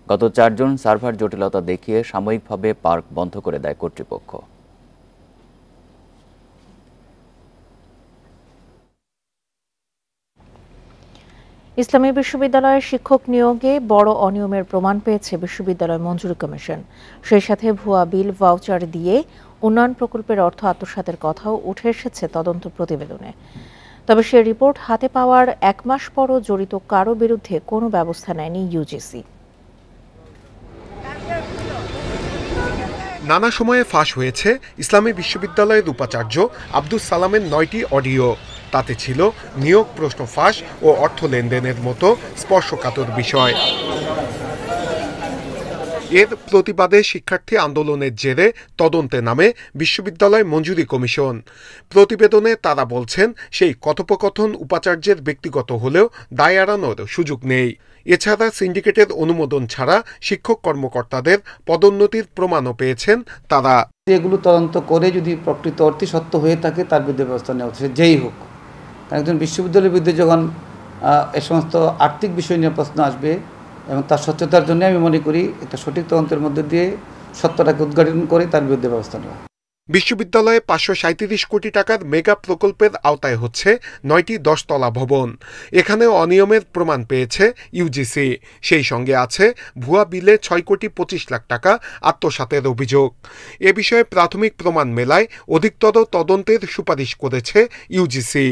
গত ৪ জন সার্ভার জটিলতা দেখিয়ে সাময়িকভাবে পার্ক বন্ধ করে দেয় কর্তৃপক্ষ। ইসলামী বিশ্ববিদ্যালয়ের শিক্ষক নিয়োগে বড় অনিয়মের প্রমাণ পেয়েছে বিশ্ববিদ্যালয় মঞ্জুরি কমিশন। সেই সাথে ভুয়া বিল ভাউচার দিয়ে উন্নয়ন প্রকল্পের অর্থ আত্মসাতের কথাও উঠে এসেছে তদন্ত প্রতিবেদনে। তবে সে রিপোর্ট হাতে পাওয়ার ১ মাস পরও জড়িত কারো বিরুদ্ধে কোনো ব্যবস্থা নেয়নি ইউজিসি। নানা সময়ে ফাঁস হয়েছে ইসলামী বিশ্ববিদ্যালয়ের উপাচার্য আব্দুস সালামের ৯টি অডিও। তাতে ছিল নিয়োগ প্রশ্ন ফাঁস ও অর্থ লেনদেনের মতো স্পর্শকাতর বিষয়। এর প্রতিবাদে শিক্ষার্থী আন্দোলনের জেরে তদন্তে নামে বিশ্ববিদ্যালয় মঞ্জুরি কমিশন। প্রতিবেদনে তারা বলছেন, সেই কথোপকথন উপাচার্যের ব্যক্তিগত হলেও দায় এড়ানোর সুযোগ নেই। এছাড়া সিন্ডিকেটের অনুমোদন ছাড়া শিক্ষক কর্মকর্তাদের পদোন্নতির প্রমাণও পেয়েছেন তারা। এগুলো তদন্ত করে যদি প্রকৃত অর্থে সত্য হয়ে থাকে তার বিরুদ্ধে ব্যবস্থা নেওয়া হচ্ছে, যেই হোক। কারণ একজন বিশ্ববিদ্যালয়ের বিরুদ্ধে যখন এ সমস্ত আর্থিক বিষয় নিয়ে প্রশ্ন আসবে এবং তার স্বচ্ছতার জন্য আমি মনে করি একটা সঠিক তদন্তের মধ্যে দিয়ে সত্যটাকে উদ্ঘাটন করে তার বিরুদ্ধে ব্যবস্থা নেওয়া। বিশ্ববিদ্যালয়ে 537 কোটি টাকার মেগা প্রকল্পের আওতায় হচ্ছে 9টি 10তলা ভবন। এখানে অনিয়মের প্রমাণ পেয়েছে ইউজিসি। সেই সঙ্গে আছে ভুয়া বিলে 6 কোটি 25 লাখ টাকা আত্মসাতের অভিযোগ। এ বিষয়ে প্রাথমিক প্রমাণ মেলায় অধিকতর তদন্তের সুপারিশ করেছে ইউজিসি।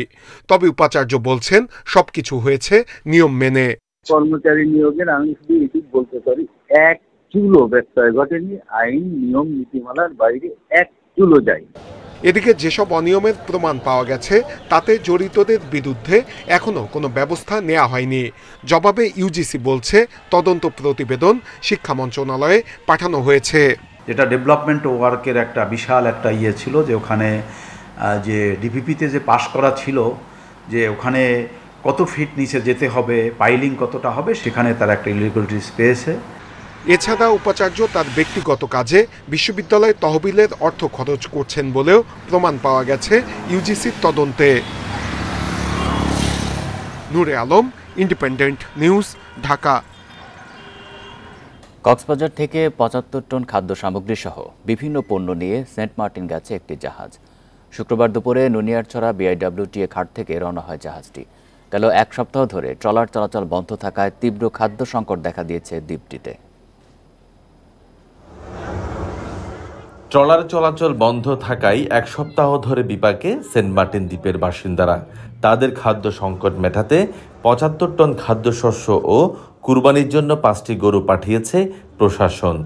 তবে উপাচার্য বলছেন সবকিছু হয়েছে নিয়ম মেনে। কর্মচারী নিয়োগের আমি শুধু এটি বলতে পারি, এক চুলো ব্যত্যয় ঘটেনি, আইন নিয়ম নীতিমালার বাইরে এক চুলো যায়। এদিকে যেসব অনিয়মের প্রমাণ পাওয়া গেছে তাতে জড়িতদের বিরুদ্ধে এখনো কোনো ব্যবস্থা নেওয়া হয়নি। জবাবে ইউজিসি বলছে তদন্ত প্রতিবেদন শিক্ষা মন্ত্রণালয়ে পাঠানো হয়েছে। যেটা ডেভেলপমেন্ট ওয়ার্কের একটা বিশাল একটা ছিল, যে ওখানে যে ডিপিপিতে যে পাশ করা ছিল, যে ওখানে কত ফিট নিচে যেতে হবে, পাইলিং কতটা হবে, সেখানে তারা একটা ইলিগালিটিস পেয়েছে। এছাড়া উপাচার্য তার ব্যক্তিগত কাজে বিশ্ববিদ্যালয় তহবিলের অর্থ খরচ করছেন বলেও প্রমাণ পাওয়া গেছে ইউজিসির তদন্তে। নূরে আলম, ইন্ডিপেন্ডেন্ট নিউজ, ঢাকা। কক্সবাজার থেকে 75 টন খাদ্য সামগ্রী সহ বিভিন্ন পণ্য নিয়ে সেন্ট মার্টিন গেছে একটি জাহাজ। শুক্রবার দুপুরে নুনিয়ারছড়া বিআইডব্লিউটিএ ঘাট থেকে রওনা হয় জাহাজটি। গেল এক সপ্তাহ ধরে ট্রলার চলাচল বন্ধ থাকায় তীব্র খাদ্য সংকট দেখা দিয়েছে দ্বীপটিতে। ট্রলার চলাচল বন্ধ থাকায় এক সপ্তাহ ধরে বিপাকে সেন্ট মার্টিন দ্বীপের বাসিন্দারা। তাদের খাদ্য সংকট মেটাতে 75 টন খাদ্যশস্য ও কুরবানির জন্য 5টি গরু পাঠিয়েছে প্রশাসন।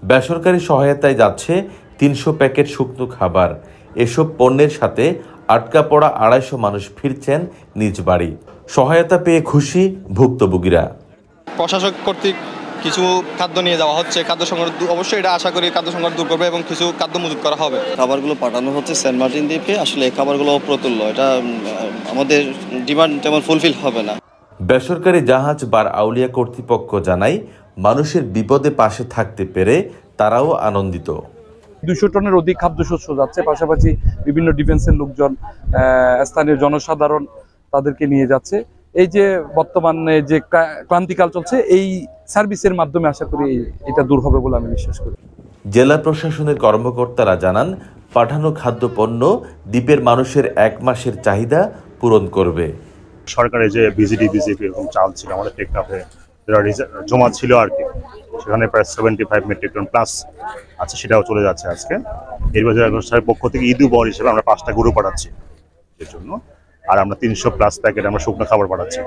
বেসরকারি সহায়তায় যাচ্ছে 300 প্যাকেট শুকনো খাবার। এসব পণ্যের সাথে আটকা পড়া 250 মানুষ ফিরছেন নিজ বাড়ি। সহায়তা পেয়ে খুশি ভুক্তভোগীরা। প্রশাসক কর্তৃক কিছু খাদ্য নিয়ে যাওয়া হচ্ছে, খাদ্য সংকট অবশ্যই এটা আশা করি খাদ্য সংকট দূর করবে এবং কিছু খাদ্য মজুত করা হবে। খাবারগুলো পাঠানো হচ্ছে সেন্ট মার্টিন দ্বীপে। আসলে এই খাবারগুলো অপ্রতুল্য, এটা আমাদের ডিমান্ড তেমন ফুলফিল হবে না। বেসরকারি জাহাজ বার আউলিয়া কর্তৃপক্ষ জানায়, মানুষের বিপদে পাশে থাকতে পেরে তারাও আনন্দিত। 200 টনের অধিক খাদ্যশস্য যাচ্ছে, পাশাপাশি বিভিন্ন ডিফেন্সের লোকজন, স্থানীয় জনসাধারণ তাদেরকে নিয়ে যাচ্ছে। এই যে বর্তমানে যে ক্রান্তিকাল চলছে, এই সার্ভিসের মাধ্যমে আশা করি এটা দূর হবে বলে আমি বিশ্বাস করি। জেলা প্রশাসনের কর্মকর্তারা জানান, পাঠানো খাদ্যপণ্য দ্বীপের মানুষের 1 মাসের চাহিদা পূরণ করবে। সরকারের যে বিজিডি বিজেপি এরকম চাল ছিল আমাদের টেকনাফে জমা ছিল আর কি, সেখানে প্রায় 75 মেট্রিক টন প্লাস আছে, সেটাও চলে যাচ্ছে আজকে। এর বাজারের পক্ষ থেকে ঈদ উপহার হিসেবে আমরা 5টা গরু পাঠাচ্ছি এর জন্য, আর আমরা 300 প্লাস প্যাকেট আমরা শুকনো খাবার পাঠাচ্ছি।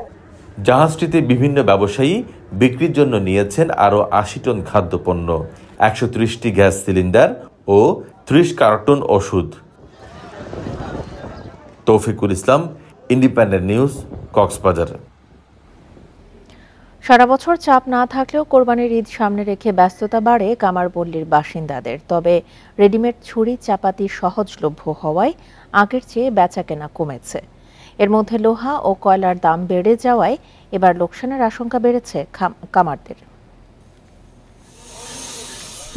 জাহাজটিতে বিভিন্ন ব্যবসায়ী বিক্রির জন্য নিয়েছেন আরও 80 টন খাদ্যপণ্য, 130টি গ্যাস সিলিন্ডার ও 30 কার্টন ওষুধ। তৌফিকুল ইসলাম, ইন্ডিপেন্ডেন্ট নিউজ, কক্সবাজার। সারা বছর চাপ না থাকলেও কোরবানির ঈদ সামনে রেখে ব্যস্ততা বাড়ে কামারপল্লীর বাসিন্দাদের। তবে রেডিমেড ছুরি চাপাতি সহজলভ্য হওয়ায় আগের চেয়ে বেচাকেনা কমেছে। এর মধ্যে লোহা ও কয়লার দাম বেড়ে যাওয়ায় এবার লোকসানের আশঙ্কা বেড়েছে কামারদের।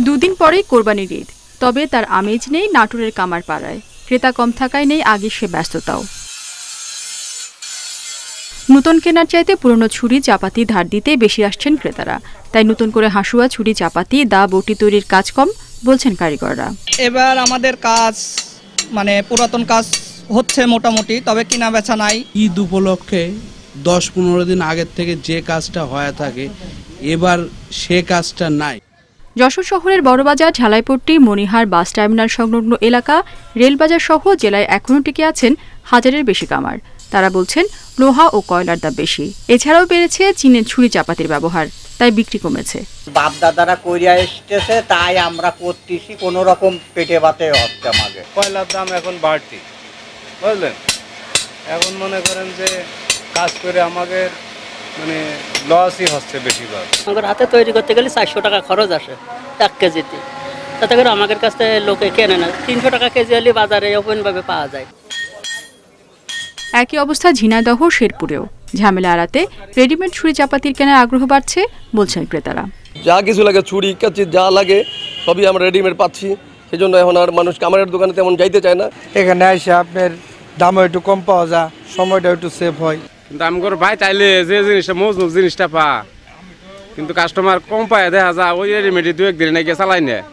দুদিন পরেই কোরবানির ঈদ, তবে তার আমেজ নেই নাটোরের কামারপাড়ায়। ক্রেতা কম থাকায় নেই আগের সে ব্যস্ততাও। নতুন কেনার চাইতে পুরনো ছুরি চাপাতি ধার দিতে বেশি আসছেন ক্রেতারা। তাই নতুন করে হাসুয়া ছুরি চাপাতি দা বটি তৈরির কাজ কম বলছেন কারিগররা। এবার আমাদের কাজ পুরাতন কাজ হচ্ছে মোটামুটি, তবে কিনা বেচা নাই। ঈদ উপলক্ষে 10-15 দিন আগের থেকে যে কাজটা হয়ে থাকে এবার সে কাজটা নাই। যশোর শহরের বড়বাজার, ঝালাইপট্টি, মনিহার বাস টার্মিনাল সংলগ্ন এলাকা, রেলবাজার সহ জেলায় এখনও টিকে আছেন হাজারের বেশি কামার। তারা বলছেন লোহা ও কয়লার দাম বেশি। এছাড়াও বেড়েছে চীনের ছুরি চাপাতির ব্যবহার, তাই বিক্রি কমেছে। বাপ দাদারা কইরা এসেছে, তাই আমরা করতেছি, কোনো রকম পেটে ভাতে হচ্ছে। আমাকে কয়লার দাম এখন বাড়তি, বুঝলেন। এখন মনে করেন যে কাজ করে আমাদের লসই হচ্ছে বেশিরভাগ। আমাদের হাতে তৈরি করতে গেলে 400 টাকা খরচ আসে 1 কেজিতে, তাতে করে আমাদের কাছ থেকে লোকে কেনে না। 300 টাকা কেজি হলে বাজারে ওপেনভাবে পাওয়া যায়। একই অবস্থা ঝিনাইদহ, শেরপুরেও। ঝামেলা এড়াতে রেডিমেড ছুরি চাপাতির কেনার আগ্রহ বাড়ছে বলছেন ক্রেতারা। যা কিছু লাগে, ছুরি কাঁচি যা লাগে সবই আমরা রেডিমেড পাচ্ছি, সেই জন্য এখন আর মানুষ কামারের দোকানে তেমন যাইতে চায় না। এখানে এসে আপনার দামও একটু কম পাওয়া যায়, সময়টা একটু সেভ হয়। কিন্তু আমি করে ভাই চাইলে যে জিনিসটা মজবুত জিনিসটা পা, কিন্তু কাস্টমার কম পায়, দেখা যায় ওই রেডিমেড 2-1 দিন নাকি চালাই নেয়।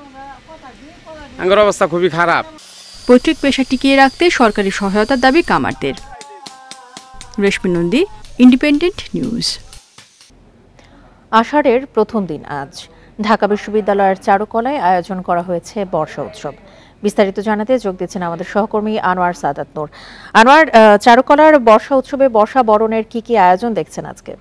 আমার অবস্থা খুবই খারাপ। পৈতৃক পেশা টিকিয়ে রাখতে সরকারি সহায়তার দাবি কামারদের। রেশমি নন্দী, ইন্ডিপেন্ডেন্ট নিউজ। আষাঢ়ের প্রথম দিন আজ ঢাকা বিশ্ববিদ্যালয়ের চারুকলায় আয়োজন করা হয়েছে বর্ষা উৎসব। বিস্তারিত জানাতে যোগ দিচ্ছেন আমাদের সহকর্মী আনোয়ার সাদাত নূর। আনোয়ার, চারুকলার বর্ষা উৎসবে বর্ষা বরণের কি কি আয়োজন দেখছেন আজকে?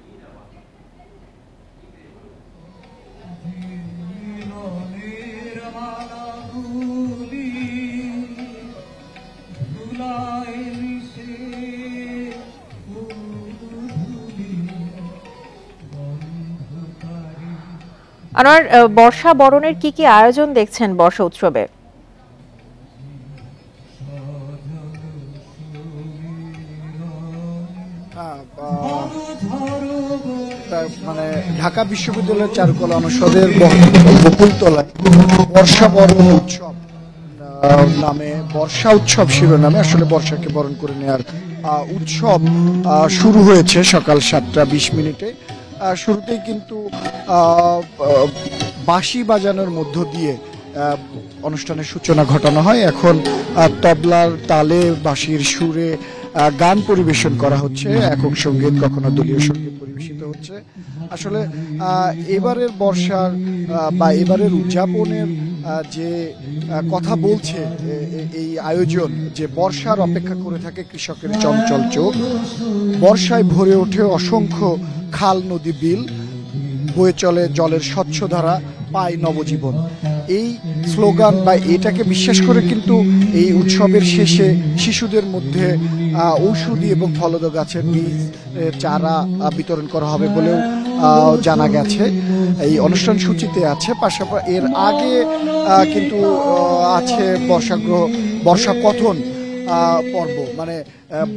আনোয়ার, বর্ষা বরণের কি কি আয়োজন দেখছেন বর্ষা উৎসবে? মানে ঢাকা বিশ্ববিদ্যালয়ের চারুকলা অনুষদের বকুলতলায় বর্ষা বরণ উৎসব নামে, বর্ষা উৎসব শিরোনামে আসলে বর্ষাকে বরণ করে নেওয়ার উৎসব শুরু হয়েছে সকাল 7:20 শুরুতেই কিন্তু বাঁশি বাজানোর মধ্য দিয়ে অনুষ্ঠানের সূচনা ঘটানো হয়। এখন তবলার তালে, বাঁশির সুরে গান পরিবেশন করা হচ্ছে, একক সঙ্গীত, কখনো দলীয় সঙ্গীত পরিবেশিত হচ্ছে। আসলে এবারের বর্ষার বা এবারের উদযাপনের যে কথা বলছে এই আয়োজন, যে বর্ষার অপেক্ষা করে থাকে কৃষকের চঞ্চল চোখ, বর্ষায় ভরে ওঠে অসংখ্য খাল, নদী, বিল, বয়ে চলে জলের স্বচ্ছ ধারা, পায় নবজীবন। এই স্লোগান বা এটাকে বিশ্বাস করে কিন্তু এই উৎসবের শেষে শিশুদের মধ্যে ঔষধি এবং ফলদ গাছের বীজ, চারা বিতরণ করা হবে বলেও জানা গেছে, এই অনুষ্ঠান সূচিতে আছে। পাশাপাশি এর আগে কিন্তু আছে বর্ষা কথন পর্ব, মানে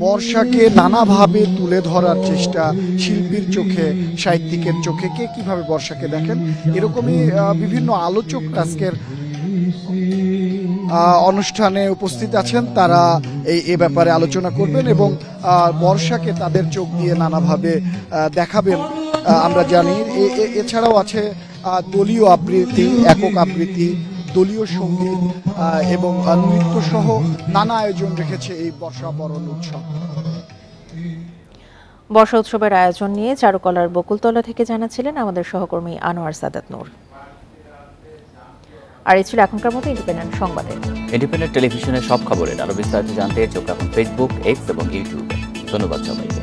বর্ষাকে নানাভাবে তুলে ধরার চেষ্টা, শিল্পীর চোখে, সাহিত্যিকের চোখে কে কিভাবে বর্ষাকে দেখেন, এরকমই বিভিন্ন আলোচক আজকের অনুষ্ঠানে উপস্থিত আছেন। তারা এই ব্যাপারে আলোচনা করবেন এবং বর্ষাকে তাদের চোখ দিয়ে নানাভাবে দেখাবেন। আমরা জানি এছাড়াও আছে দলীয় আবৃত্তি, একক আবৃত্তি, দলীয় সঙ্গীত এবং নৃত্য সহ নানা আয়োজন রেখেছে এই বর্ষা বরণ উৎসব। বর্ষা উৎসবের আয়োজন নিয়ে চারুকলার বকুলতলা থেকে জানাচ্ছিলেন আমাদের সহকর্মী আনোয়ার সাদাত নূর। আর এই ছিল এখনকার মতো ইন্ডিপেন্ডেন্ট সংবাদে। ইন্ডিপেন্ডেন্ট টেলিভিশনের সব খবরের আরো বিস্তারিত জানতে চোখ রাখুন ফেসবুক, এক্স এবং ইউটিউবে। ধন্যবাদ সবাইকে।